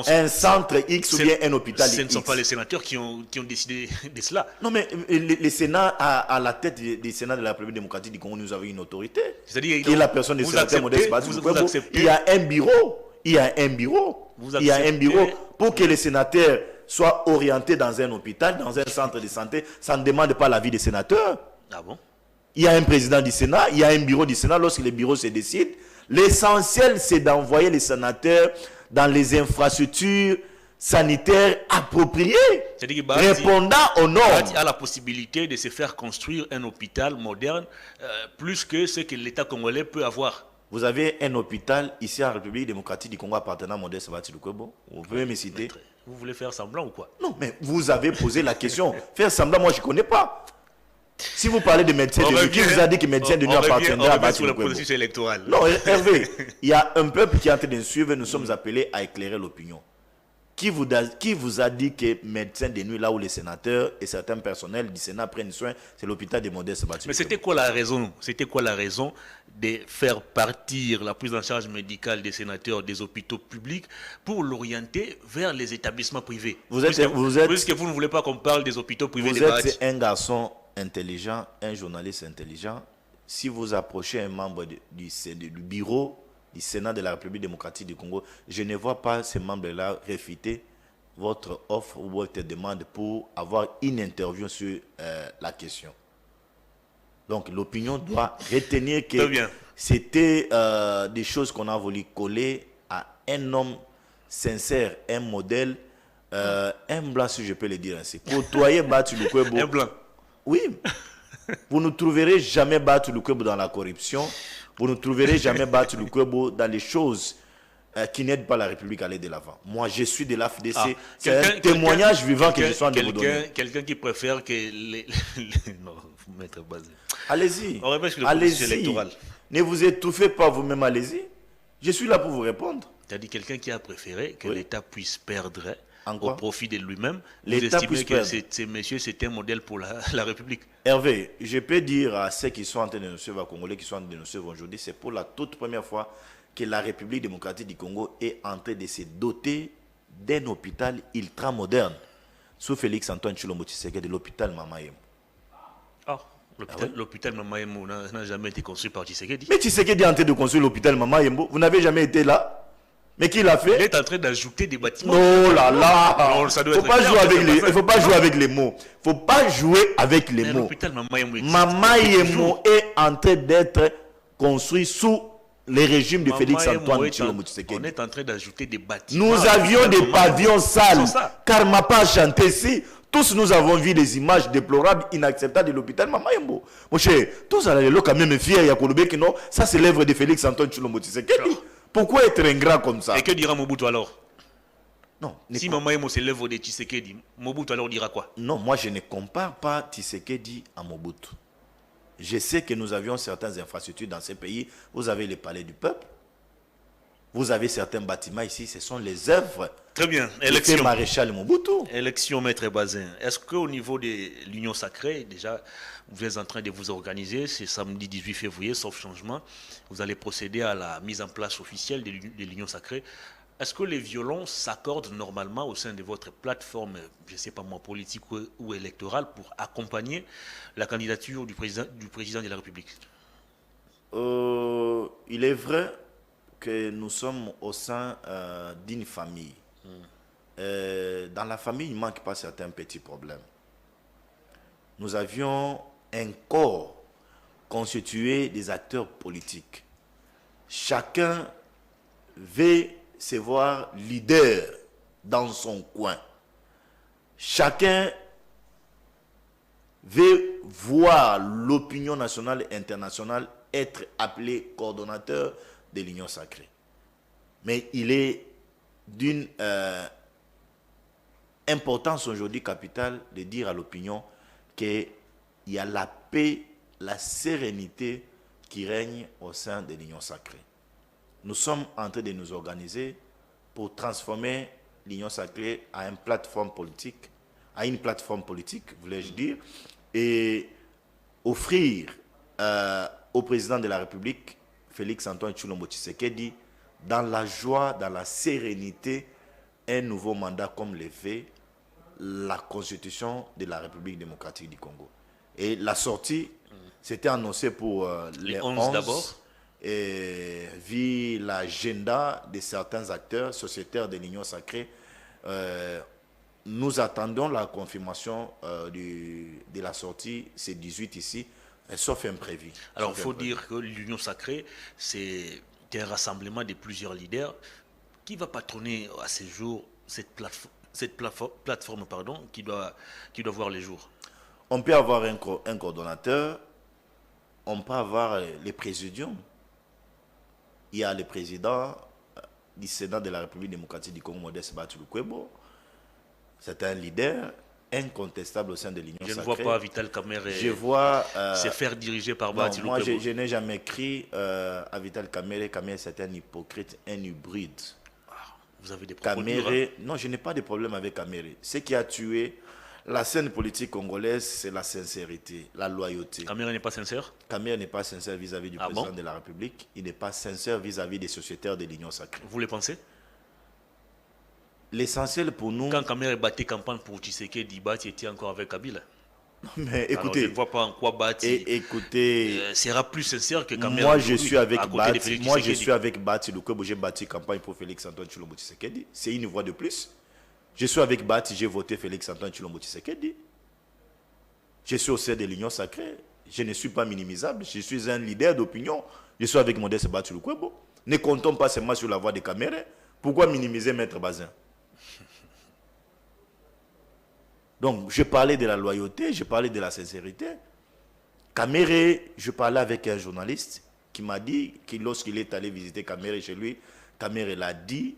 un centre X ou bien un hôpital X? Ce ne sont pas les sénateurs qui ont décidé de cela. Non, mais le Sénat, à la tête du Sénat de la République démocratique du Congo, nous avons une autorité. C'est-à-dire, qui est la personne du sénateur Modeste Bahati Lukwebo. Il y a un bureau. Il y a un bureau. Il y a un bureau pour que les sénateurs soient orientés dans un hôpital, dans un centre de santé. Ça ne demande pas l'avis des sénateurs. Ah bon? Il y a un président du Sénat, il y a un bureau du Sénat. Lorsque les bureaux se décident, l'essentiel, c'est d'envoyer les sénateurs dans les infrastructures sanitaires appropriées, répondant aux normes. Il a la possibilité de se faire construire un hôpital moderne, plus que ce que l'État congolais peut avoir. Vous avez un hôpital ici en République démocratique du Congo appartenant à Modeste Bahati Lukwebo. Vous pouvez me citer? Maître, vous voulez faire semblant ou quoi? Non, mais vous avez posé la question. Faire semblant, moi je ne connais pas. Si vous parlez de médecins de nuit, qui vous a dit que médecins de nuit appartiendra à Bahati Lukwebo? Non, Hervé, il y a un peuple qui est en train de suivre, nous sommes appelés à éclairer l'opinion. Qui vous a dit que médecins de nuit, là où les sénateurs et certains personnels du Sénat prennent soin, c'est l'hôpital de Modeste Bahati Lukwebo? Mais c'était quoi la raison? C'était quoi la raison de faire partir la prise en charge médicale des sénateurs des hôpitaux publics pour l'orienter vers les établissements privés? Puisque vous ne voulez pas qu'on parle des hôpitaux privés. Vous êtes un garçon intelligent, un journaliste intelligent. Si vous approchez un membre du bureau du Sénat de la République démocratique du Congo, je ne vois pas ces membres-là réfuter votre offre ou votre demande pour avoir une interview sur la question. Donc l'opinion doit retenir que c'était des choses qu'on a voulu coller à un homme sincère, un modèle, un blanc, si je peux le dire ainsi. Côtoyer Bahati Lukwebo. Un blanc. Oui. Vous ne trouverez jamais Bahati Lukwebo dans la corruption. Vous ne trouverez jamais Bahati Lukwebo dans les choses qui n'aident pas la République à aller de l'avant. Moi, je suis de l'AFDC. C'est un témoignage vivant que je suis en train de vous donner. Quelqu'un qui préfère que non, vous mettre basé. Allez-y. Allez-y. Ne vous étouffez pas vous-même, allez-y. Je suis là pour vous répondre. C'est-à-dire quelqu'un qui a préféré que l'État puisse perdre au profit de lui-même. Vous L'État estimez que ces messieurs, c'était un modèle pour la République? Hervé, je peux dire à ceux qui sont en train de nous suivre, à Congolais qui sont en train de nous suivre aujourd'hui, c'est pour la toute première fois que la République démocratique du Congo est en train de se doter d'un hôpital ultra moderne. Sous Félix Antoine Tshilombo Tshisekedi de l'hôpital Mama Yembo. L'hôpital Mama Yembo n'a jamais été construit par Tshisekedi. Mais Tshisekedi est en train de construire l'hôpital Mama Yembo. Vous n'avez jamais été là? Mais qui l'a fait? Il est en train d'ajouter des bâtiments. Oh là là! Il ne faut pas jouer avec les, faut pas jouer avec les mots. Il ne faut pas jouer avec les mots. Mama Yembo est en train d'être construit sous le régime de Félix Antoine Tshilombo Tshisekedi. On est en train d'ajouter des bâtiments. Nous avions des pavillons sales. Car ma pas chanté ici. Tous nous avons vu les images déplorables, inacceptables de l'hôpital Mama Yembo. Mon cher, tous allez quand même fiers, Yakolobe, que non, ça c'est l'œuvre de Félix Antoine Tshilombo Tshisekedi. Pourquoi être ingrat comme ça? Et que dira Mobutu alors? Non. Si Mama Yembo c'est l'œuvre de Tshisekedi, Mobutu alors dira quoi? Non, moi je ne compare pas Tshisekedi à Mobutu. Je sais que nous avions certaines infrastructures dans ces pays. Vous avez les palais du peuple. Vous avez certains bâtiments ici, ce sont les œuvres Très bien. du Élection. maréchal Mobutu. Élection, Maître Bazin. Est-ce qu'au niveau de l'Union sacrée, déjà, vous êtes en train de vous organiser, c'est samedi 18 février, sauf changement, vous allez procéder à la mise en place officielle de l'Union sacrée. Est-ce que les violons s'accordent normalement au sein de votre plateforme, je ne sais pas moi, politique ou électorale, pour accompagner la candidature du président de la République? Il est vrai que nous sommes au sein d'une famille. Dans la famille, il ne manque pas certains petits problèmes. Nous avions un corps constitué des acteurs politiques. Chacun veut se voir leader dans son coin. Chacun veut voir l'opinion nationale et internationale être appelé coordonnateur de l'Union sacrée. Mais il est d'une importance aujourd'hui capitale de dire à l'opinion qu'il y a la paix, la sérénité qui règne au sein de l'Union sacrée. Nous sommes en train de nous organiser pour transformer l'Union sacrée à une plateforme politique, voulais-je dire, et offrir au président de la République, Félix-Antoine Tshilombo Tshisekedi, dans la joie, dans la sérénité, un nouveau mandat comme le fait la Constitution de la République démocratique du Congo. Et la sortie, c'était annoncé pour les 11 d'abord. Et vu l'agenda de certains acteurs sociétaires de l'Union sacrée, nous attendons la confirmation de la sortie, c'est 18 ici, sauf imprévu. Alors, il faut dire que l'Union sacrée, c'est un rassemblement de plusieurs leaders. Qui va patronner à ce jour cette plateforme qui doit voir les jours? On peut avoir un coordonnateur, on peut avoir les présidiums. Il y a le président du Sénat de la République démocratique du Congo, Modeste Batshilukwebo. C'est un leader incontestable au sein de l'Union sacrée. Je ne vois pas Vital Kamerhe se faire diriger par Batshilukwebo. Moi, je n'ai jamais écrit à Vital Kamerhe. Kamerhe, c'est un hypocrite, un hybride. Vous avez des propos Kamerhe, non, je n'ai pas de problème avec Kamerhe. Ce qui a tué la scène politique congolaise, c'est la sincérité, la loyauté. Kamerhe n'est pas sincère? Kamerhe n'est pas sincère vis-à-vis du président de la République. Il n'est pas sincère vis-à-vis des sociétaires de l'Union sacrée. Vous le pensez? L'essentiel pour nous... Quand Kamerhe battait campagne pour Tshisekedi, Bati était encore avec Kabila. Mais écoutez... Alors, je ne vois pas en quoi Bati sera plus sincère que Kamerhe. Moi, je suis avec Bati. Moi, je suis avec Batshilukwebo. J'ai bâti campagne pour Félix-Antoine Tshilombo Tshisekedi. C'est une voix de plus. Je suis avec Bati, j'ai voté Félix-Antoine Tshilombo Tshisekedi. Je suis au sein de l'Union sacrée. Je ne suis pas minimisable. Je suis un leader d'opinion. Je suis avec Modeste Batshilukwebo. Ne comptons pas seulement sur la voix de Kamerhe. Pourquoi minimiser Maître Bazin? Donc, je parlais de la loyauté, je parlais de la sincérité. Kamerhe, je parlais avec un journaliste qui m'a dit que lorsqu'il est allé visiter Kamerhe chez lui, Kamerhe l'a dit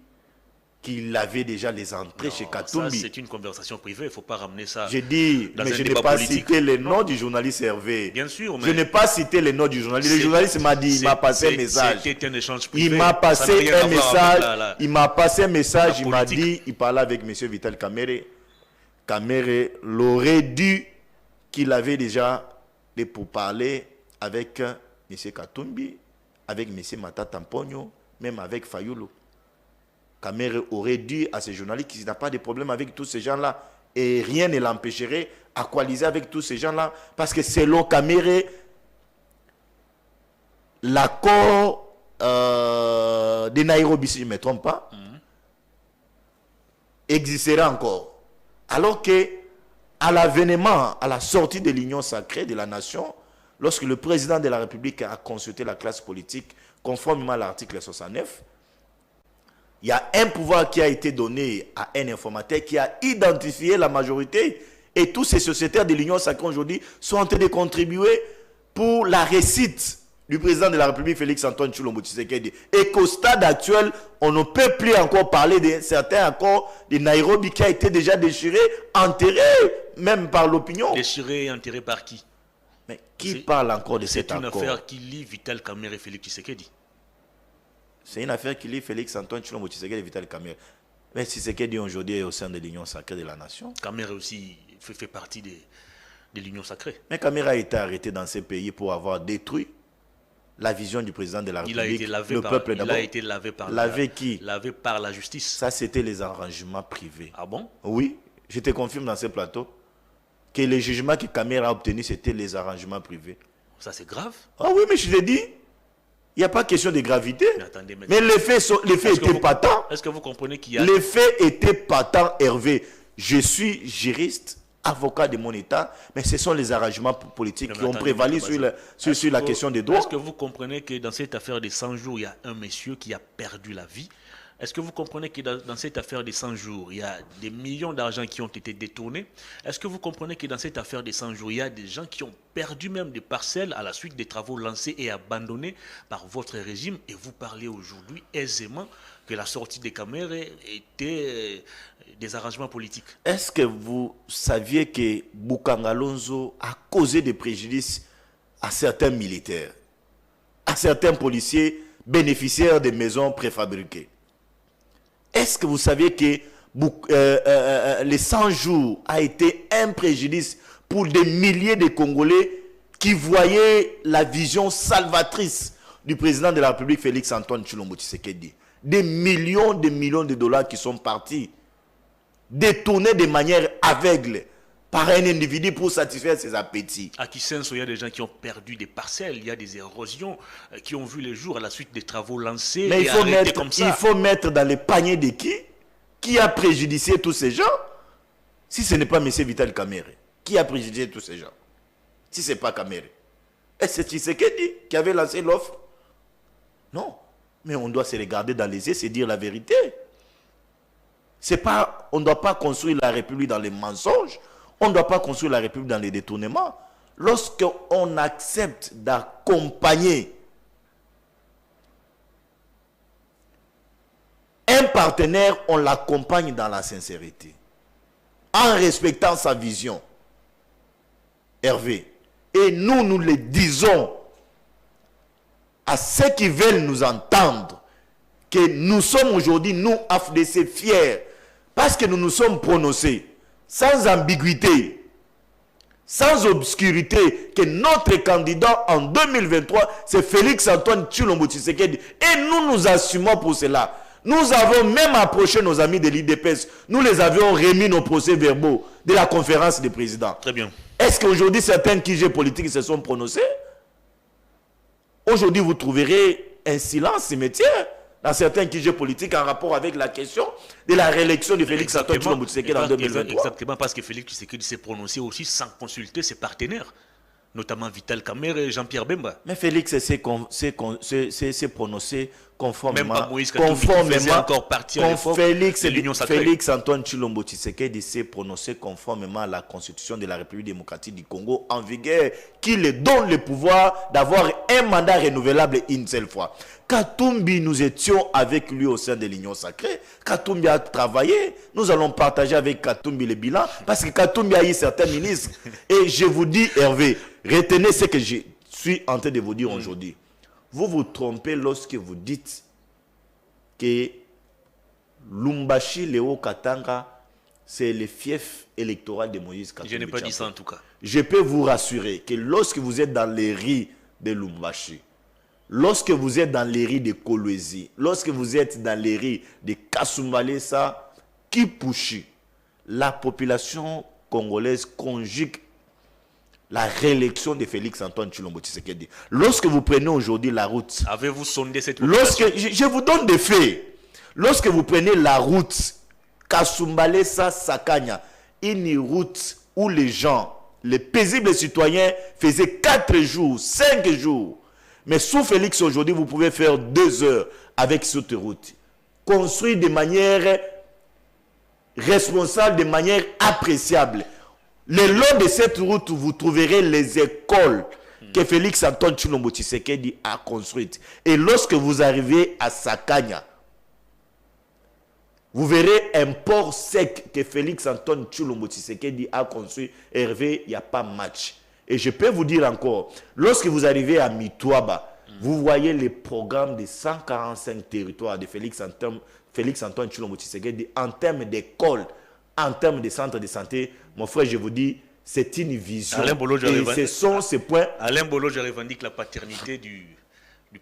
qu'il avait déjà les entrées chez Katumbi. C'est une conversation privée, il ne faut pas ramener ça. J'ai dit, mais je n'ai pas cité les noms du journaliste Hervé. Bien sûr, mais... Je n'ai pas cité les noms du journaliste. Le journaliste m'a dit, il m'a passé un message. C'était un échange privé. Il m'a passé un message. Il m'a passé un message. Il m'a dit, il parlait avec M. Vital Kamerhe. Kamerhe l'aurait dit qu'il avait déjà des pourparlers avec M. Katumbi, avec M. Matata Mponyo, même avec Fayulu. Kamerhe aurait dit à ces journalistes qu'il n'a pas de problème avec tous ces gens-là et rien ne l'empêcherait à coaliser avec tous ces gens-là parce que selon Kamerhe, l'accord de Nairobi, si je ne me trompe pas, existerait encore. Alors que, à l'avènement, à la sortie de l'Union sacrée de la nation, lorsque le président de la République a consulté la classe politique, conformément à l'article 69, il y a un pouvoir qui a été donné à un informateur qui a identifié la majorité et tous ces sociétaires de l'Union sacrée aujourd'hui sont en train de contribuer pour la réussite du président de la République, Félix-Antoine Tshilombo Tshisekedi. Et qu'au stade actuel, on ne peut plus encore parler de certains accords de Nairobi qui a été déjà déchiré, enterré, même par l'opinion. Déchiré et enterré par qui? Mais qui parle encore de cet accord? C'est une affaire qui lie Vital Kamerhe et Félix Tshisekedi. C'est une affaire qui lie Félix Antoine Tshilombo Tshisekedi et Vital Kamerhe. Mais Tshisekedi aujourd'hui est au sein de l'Union sacrée de la nation. Kamerhe aussi fait partie de l'Union sacrée. Mais Kamerhe a été arrêté dans ces pays pour avoir détruit la vision du président de la République. Le peuple d'abord. Il a été lavé par lavé par la justice. Ça, c'était les arrangements privés. Ah bon? Oui, je te confirme dans ce plateau que les jugements que Kamerhe a obtenus, c'était les arrangements privés. Ça, c'est grave. Ah oui, mais je te dis, il n'y a pas question de gravité. Mais attendez, mais les faits étaient patents. Est-ce que vous comprenez qu'il y a... Les faits étaient patents, Hervé. Je suis juriste, avocat de mon État, mais ce sont les arrangements politiques qui ont prévalu sur la question des droits. Est-ce que vous comprenez que dans cette affaire des 100 jours, il y a un monsieur qui a perdu la vie? Est-ce que vous comprenez que dans cette affaire des 100 jours, il y a des millions d'argent qui ont été détournés? Est-ce que vous comprenez que dans cette affaire des 100 jours, il y a des gens qui ont perdu même des parcelles à la suite des travaux lancés et abandonnés par votre régime? Et vous parlez aujourd'hui aisément que la sortie des Kamerhe était des arrangements politiques. Est-ce que vous saviez que Bukanga Lonzo a causé des préjudices à certains militaires, à certains policiers bénéficiaires des maisons préfabriquées? Est-ce que vous saviez que les 100 jours a été un préjudice pour des milliers de Congolais qui voyaient la vision salvatrice du président de la République, Félix Antoine Tshilombo Tshisekedi? Des millions de dollars qui sont partis, détournés de manière aveugle par un individu pour satisfaire ses appétits. À Kisenso, il y a des gens qui ont perdu des parcelles, il y a des érosions qui ont vu les jours à la suite des travaux lancés. Mais il faut mettre dans le panier de qui a préjudicié tous ces gens. Si ce n'est pas M. Vital Kamerhe, qui a préjudicié tous ces gens? Si ce n'est pas Kamerhe, est-ce que c'est Tshisekedi qui avait lancé l'offre? Non. Mais on doit se regarder dans les yeux, c'est dire la vérité. On ne doit pas construire la République dans les mensonges. On ne doit pas construire la République dans les détournements. Lorsqu'on accepte d'accompagner un partenaire, on l'accompagne dans la sincérité, en respectant sa vision. Hervé. Et nous le disons à ceux qui veulent nous entendre, que nous sommes aujourd'hui, nous, AFDC, fiers, parce que nous nous sommes prononcés, sans ambiguïté, sans obscurité, que notre candidat en 2023, c'est Félix Antoine Tshilombo Tshisekedi. Et nous assumons pour cela. Nous avons même approché nos amis de l'IDPS. Nous les avions remis nos procès-verbaux de la conférence des présidents. Très bien. Est-ce qu'aujourd'hui, certains QG politiques se sont prononcés? Aujourd'hui, vous trouverez un silence cimetière dans certains QG politiques en rapport avec la question de la réélection de Félix Antoine Tshilombo Tshisekedi en 2023. Exactement, parce que Félix Tshisekedi s'est prononcé aussi sans consulter ses partenaires, notamment Vital Kamerhe et Jean-Pierre Bemba. Mais Félix s'est prononcé conformément. Même pas Moïse Katumbi qui faisait encore partie à l'époque de l'Union sacrée. Félix Antoine Tshilombo Tshisekedi s'est prononcé conformément à la Constitution de la République démocratique du Congo en vigueur, qui lui donne le pouvoir d'avoir un mandat renouvelable une seule fois. Katumbi, nous étions avec lui au sein de l'Union sacrée. Katumbi a travaillé. Nous allons partager avec Katumbi le bilan parce que Katumbi a eu certains ministres. Et je vous dis, Hervé, retenez ce que je suis en train de vous dire aujourd'hui. Vous vous trompez lorsque vous dites que Lumbashi Léo Katanga, c'est le fief électoral de Moïse Katumbi. Je n'ai pas dit ça en tout cas. Je peux vous rassurer que lorsque vous êtes dans les riz de Lumbashi, lorsque vous êtes dans les riz de Kolwezi, lorsque vous êtes dans les riz de Kasumbalesa, Kipushi, la population congolaise conjugue la réélection de Félix Antoine Tshilombo Tshisekedi. Lorsque vous prenez aujourd'hui la route... Avez-vous sondé cette population? Je vous donne des faits. Lorsque vous prenez la route Kasumbalesa Sakanya, une route où les gens, les paisibles citoyens faisaient 4 jours, 5 jours. Mais sous Félix aujourd'hui, vous pouvez faire 2 heures avec cette route. Construire de manière responsable, de manière appréciable. Le long de cette route, vous trouverez les écoles que Félix Antoine Tshilombo Tshisekedi a construites. Et lorsque vous arrivez à Sakanya, vous verrez un port sec que Félix Antoine Tshilombo Tshisekedi a construit. Hervé, il n'y a pas match. Et je peux vous dire encore, lorsque vous arrivez à Mitouaba, Vous voyez les programmes des 145 territoires de Félix-Antoine Tshilombo Tshisekedi en termes d'école, en termes de centres de santé. Mon frère, je vous dis, c'est une vision. Et ce sont ces points. Alain Bolo, je revendique la paternité du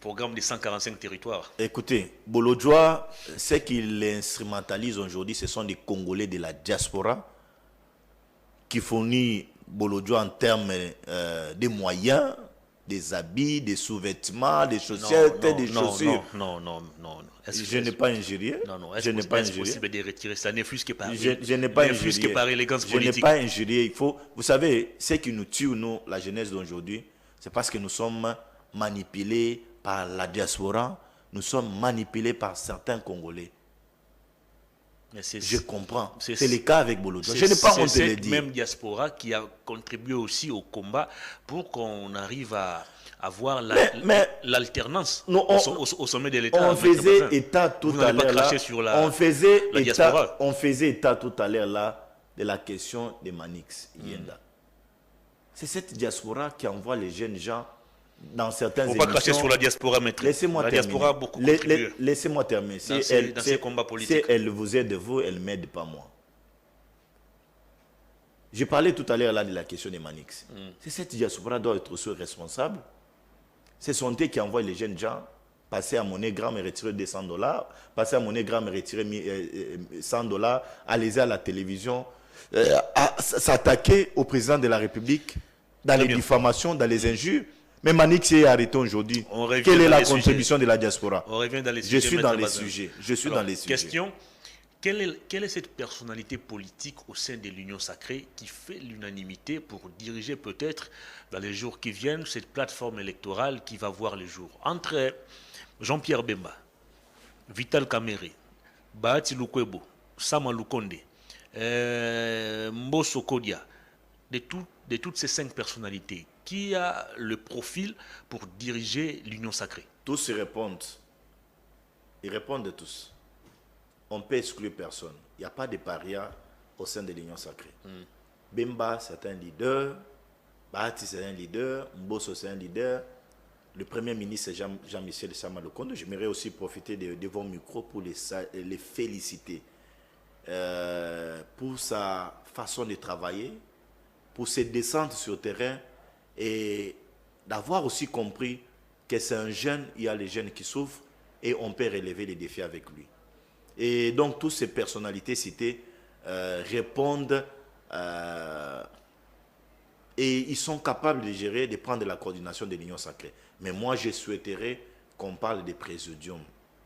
programme des 145 territoires. Écoutez, Bolodjoa, ce qu'il instrumentalise aujourd'hui, ce sont des Congolais de la diaspora qui fournissent Bolodjoa en termes de moyens, des habits, des sous-vêtements, des chaussettes, des chaussures. Non. Je n'ai pas injurié. Non. Je n'ai pas injurié. injurié. Possible de retirer ça, n'est plus que par Je n'ai pas injurié. Que par élégance politique. Je n'ai pas injurié. Il faut, vous savez, ce qui nous tue, nous, la jeunesse d'aujourd'hui, c'est parce que nous sommes manipulés par la diaspora, nous sommes manipulés par certains Congolais. Je comprends. C'est le cas avec Bolodjoa. Je n'ai pas honte de le dire. C'est cette même diaspora qui a contribué aussi au combat pour qu'on arrive à avoir l'alternance au sommet de l'État. On faisait état tout à l'heure là. On faisait état tout à l'heure là de la question de Manix Yenda. C'est cette diaspora qui envoie les jeunes gens dans certaines émissions. Il ne faut pas cracher sur la diaspora, maître. Laissez-moi terminer. Diaspora a beaucoup contribué. Laissez-moi terminer. Dans ces combats politiques. Si elle vous aide, vous, elle ne m'aide pas moi. J'ai parlé tout à l'heure là de la question des Manix. C'est cette diaspora doit être aussi responsable. C'est son thé qui envoie les jeunes gens passer à MoneyGram et retirer $200, passer à MoneyGram et retirer $100, aller à la télévision, s'attaquer au président de la République dans les diffamations, dans les injures. Mais Manix est arrêté aujourd'hui. Quelle est la contribution de la diaspora? On revient dans les sujets. Je suis dans les sujets. Question, quelle est cette personnalité politique au sein de l'Union sacrée qui fait l'unanimité pour diriger peut-être dans les jours qui viennent cette plateforme électorale qui va voir le jour? Entre Jean-Pierre Bemba, Vital Kamerhe, Bahati Lukwebo, Sama Lukonde, Mbosso Kodia, de toutes ces 5 personnalités, qui a le profil pour diriger l'Union sacrée? Tous y répondent. Ils répondent tous. On ne peut exclure personne. Il n'y a pas de paria au sein de l'Union sacrée. Bemba, c'est un leader. Bahati, c'est un leader. Mbosso, c'est un leader. Le Premier ministre, Jean-Michel Sama Lukonde. J'aimerais aussi profiter de vos micros pour les féliciter pour sa façon de travailler, pour ses descentes sur le terrain et d'avoir aussi compris que c'est un jeune, il y a les jeunes qui souffrent et on peut relever les défis avec lui. Et donc, toutes ces personnalités citées répondent et ils sont capables de gérer, de prendre la coordination de l'Union sacrée. Mais moi, je souhaiterais qu'on parle des présidiums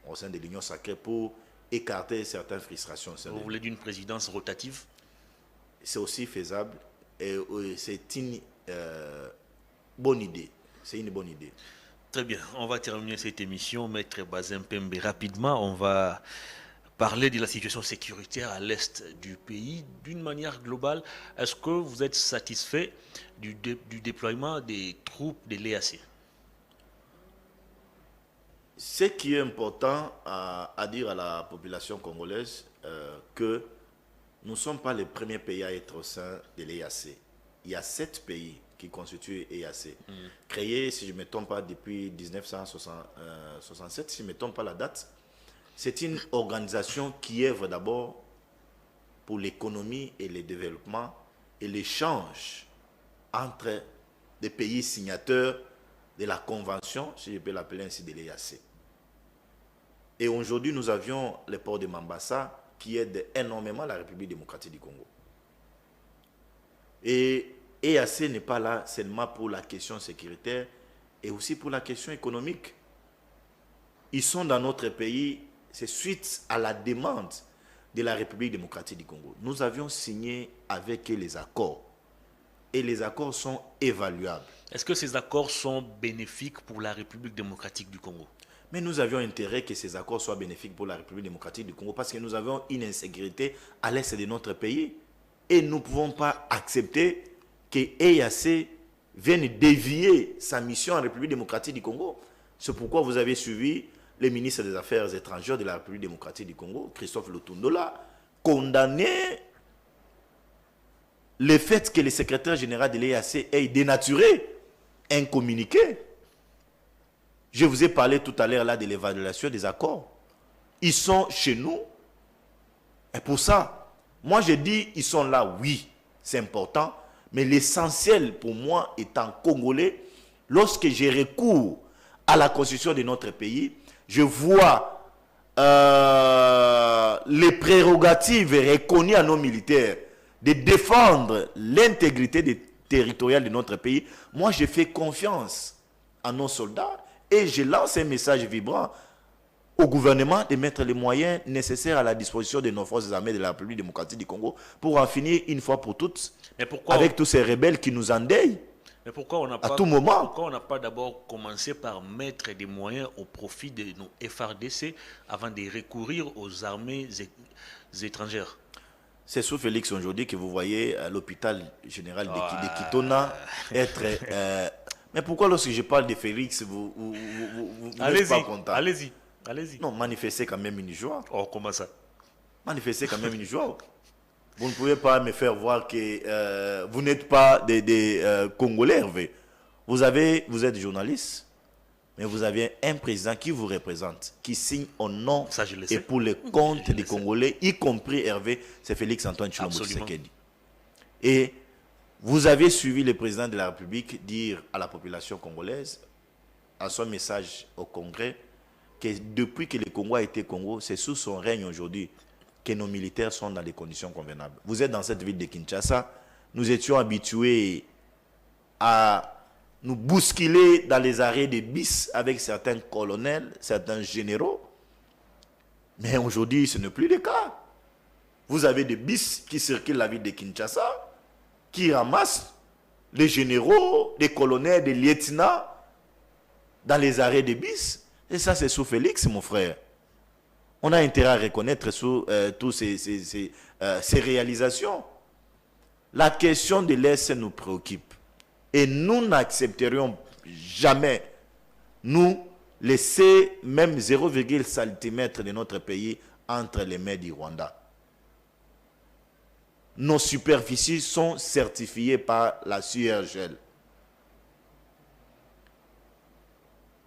au sein de l'Union sacrée pour écarter certaines frustrations. Vous voulez d'une présidence rotative? C'est aussi faisable et c'est une bonne idée. C'est une bonne idée. Très bien, on va terminer cette émission, Maître Bazin Pembe. Rapidement, on va parler de la situation sécuritaire à l'est du pays d'une manière globale. Est-ce que vous êtes satisfait du déploiement des troupes de l'EAC? Ce qui est important à dire à la population congolaise, que nous ne sommes pas les premiers pays à être au sein de l'EAC. Il y a 7 pays qui constituent l'EAC. Créé, si je ne me trompe pas, depuis 1967, si je ne me trompe pas la date. C'est une organisation qui œuvre d'abord pour l'économie et le développement et l'échange entre des pays signataires de la convention, si je peux l'appeler ainsi, de l'EAC. Et aujourd'hui, nous avions le port de Mambasa qui aide énormément la République démocratique du Congo. Et l'EAC n'est pas là seulement pour la question sécuritaire et aussi pour la question économique. Ils sont dans notre pays, c'est suite à la demande de la République démocratique du Congo. Nous avions signé avec eux les accords. Et les accords sont évaluables. Est-ce que ces accords sont bénéfiques pour la République démocratique du Congo? Mais nous avions intérêt que ces accords soient bénéfiques pour la République démocratique du Congo parce que nous avons une insécurité à l'est de notre pays. Et nous ne pouvons pas accepter que EAC vienne dévier sa mission en République démocratique du Congo. C'est pourquoi vous avez suivi le ministre des Affaires étrangères de la République démocratique du Congo, Christophe Lutundola, condamner le fait que le secrétaire général de l'EAC ait dénaturé un communiqué Je vous ai parlé tout à l'heure là de l'évaluation des accords. Ils sont chez nous. Et pour ça, moi je dis, ils sont là, oui, c'est important. Mais l'essentiel pour moi étant congolais, lorsque j'ai recours à la constitution de notre pays, je vois les prérogatives reconnues à nos militaires de défendre l'intégrité territoriale de notre pays. Moi, je fais confiance à nos soldats et je lance un message vibrant au gouvernement de mettre les moyens nécessaires à la disposition de nos forces armées de la République démocratique du Congo pour en finir une fois pour toutes avec tous ces rebelles qui nous endeuillent. Mais pourquoi on n'a pas, à tout moment. Pourquoi on n'a pas d'abord commencé par mettre des moyens au profit de nos FRDC avant de recourir aux armées étrangères? C'est sous Félix aujourd'hui que vous voyez à l'hôpital général de Kitona être... mais pourquoi lorsque je parle de Félix, vous n'êtes pas content? Allez-y. Non, manifestez quand même une joie. Oh, comment ça? Manifestez quand même une joie. Vous ne pouvez pas me faire voir que vous n'êtes pas des Congolais, Hervé. Vous êtes journaliste, mais vous avez un président qui vous représente, qui signe au nom et pour le compte des Congolais, y compris Hervé, c'est Félix Antoine Tshilombo Tshisekedi. Et vous avez suivi le président de la République dire à la population congolaise, à son message au Congrès, que depuis que le Congo a été Congo, c'est sous son règne aujourd'hui que nos militaires sont dans des conditions convenables. Vous êtes dans cette ville de Kinshasa, nous étions habitués à nous bousculer dans les arrêts de bis avec certains colonels, certains généraux. Mais aujourd'hui, ce n'est plus le cas. Vous avez des bis qui circulent la ville de Kinshasa, qui ramassent les généraux, des colonels, des lieutenants dans les arrêts de bis. Et ça, c'est sous Félix, mon frère. On a intérêt à reconnaître toutes ces réalisations. La question de l'Est nous préoccupe. Et nous n'accepterions jamais, nous, laisser même 0,1 cm de notre pays entre les mains du Rwanda. Nos superficies sont certifiées par la CIRGL.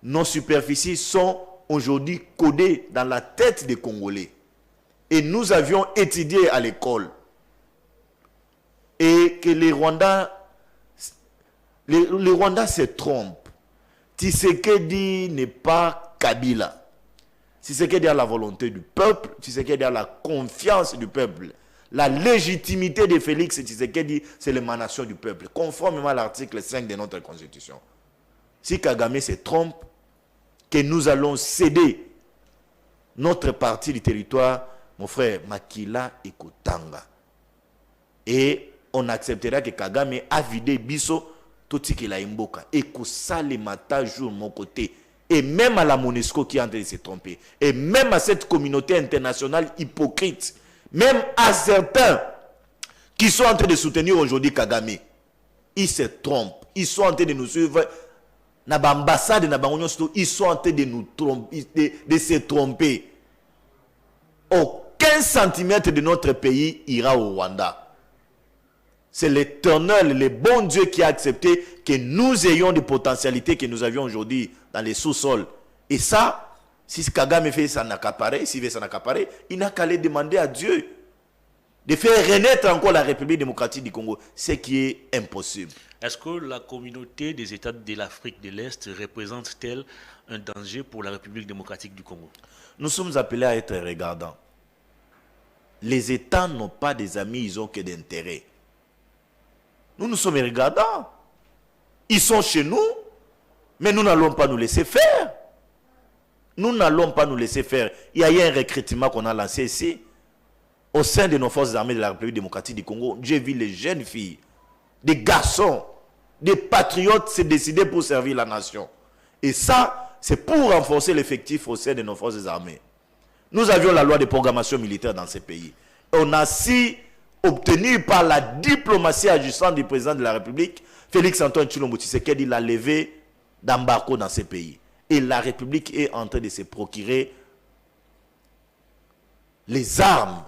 Nos superficies sont aujourd'hui codées dans la tête des Congolais. Et nous avions étudié à l'école. Et que les Rwandais se trompent. Tshisekedi n'est pas Kabila. Tshisekedi a la volonté du peuple. Tshisekedi a la confiance du peuple. La légitimité de Félix Tshisekedi, c'est l'émanation du peuple, conformément à l'article 5 de notre Constitution. Si Kagame se trompe, que nous allons céder notre partie du territoire, mon frère, Makila et Kotanga. Et on acceptera que Kagame a vidé Bisso, tout ce qu'il a imboka. Et que ça les mata jour mon côté. Et même à la MONUSCO qui est en train de se tromper. Et même à cette communauté internationale hypocrite. Même à certains qui sont en train de soutenir aujourd'hui Kagame. Ils se trompent. Ils sont en train de nous suivre. Ils sont en train de nous tromper, de se tromper. Aucun centimètre de notre pays ira au Rwanda. C'est l'Éternel, le bon Dieu qui a accepté que nous ayons des potentialités que nous avions aujourd'hui dans les sous-sols. Et ça, si Kagame fait s'en accaparer, s'il veut s'en accaparer, il n'a qu'à aller demander à Dieu de faire renaître encore la République démocratique du Congo, ce qui est impossible. Est-ce que la communauté des États de l'Afrique de l'Est représente-t-elle un danger pour la République démocratique du Congo? Nous sommes appelés à être regardants. Les États n'ont pas des amis, ils ont que d'intérêt. Nous sommes regardants. Ils sont chez nous, mais nous n'allons pas nous laisser faire. Nous n'allons pas nous laisser faire. Il y a eu un recrutement qu'on a lancé ici. Au sein de nos forces armées de la République démocratique du Congo, j'ai vu les jeunes filles, des garçons, des patriotes se décider pour servir la nation. Et ça, c'est pour renforcer l'effectif au sein de nos forces armées. Nous avions la loi de programmation militaire dans ces pays. Et on a si obtenu par la diplomatie agissante du président de la République, Félix Antoine Tshilombo Tshisekedi, la levée d'embargo dans ces pays. Et la République est en train de se procurer les armes.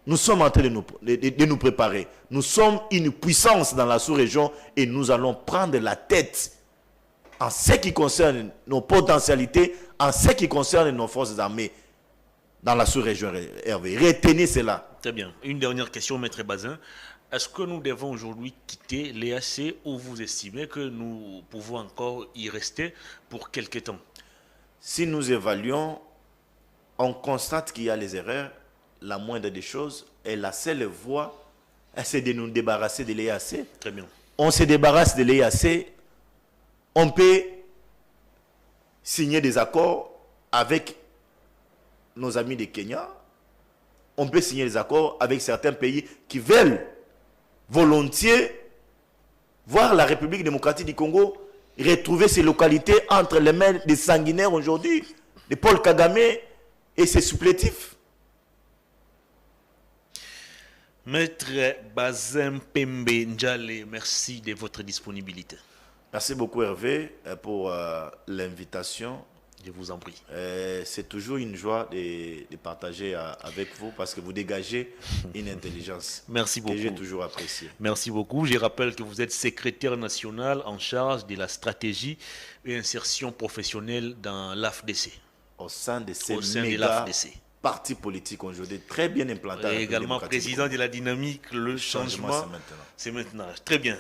Nous sommes en train de nous préparer. Nous sommes une puissance dans la sous-région et nous allons prendre la tête en ce qui concerne nos potentialités, en ce qui concerne nos forces armées dans la sous-région, Hervé. Retenez cela. Très bien. Une dernière question, Maître Bazin. Est-ce que nous devons aujourd'hui quitter l'EAC ou vous estimez que nous pouvons encore y rester pour quelque temps? Si nous évaluons, on constate qu'il y a les erreurs, la moindre des choses, et la seule voie, c'est de nous débarrasser de l'EAC. Très bien. On se débarrasse de l'EAC, on peut signer des accords avec nos amis de Kenya, on peut signer des accords avec certains pays qui veulent volontiers voir la République démocratique du Congo retrouver ses localités entre les mains des sanguinaires aujourd'hui, de Paul Kagame et ses supplétifs. Maître Bazin Pembe Njale, merci de votre disponibilité. Merci beaucoup Hervé pour l'invitation. Je vous en prie. C'est toujours une joie de partager avec vous parce que vous dégagez une intelligence. Merci beaucoup. Que j'ai toujours apprécié. Merci beaucoup. Je rappelle que vous êtes secrétaire national en charge de la stratégie et insertion professionnelle dans l'AFDC. Au sein de ces partis politiques aujourd'hui très bien implantés. Et également président de la dynamique, le changement, c'est maintenant. Très bien.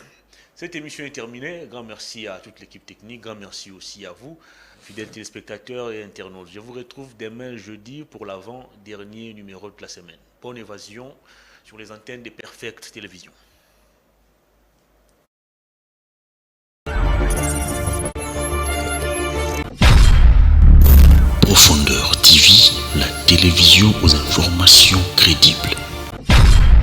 Cette émission est terminée. Grand merci à toute l'équipe technique. Grand merci aussi à vous, fidèles téléspectateurs et internautes. Je vous retrouve demain jeudi pour l'avant-dernier numéro de la semaine. Bonne évasion sur les antennes de Perfect Télévision. Profondeur TV, la télévision aux informations crédibles.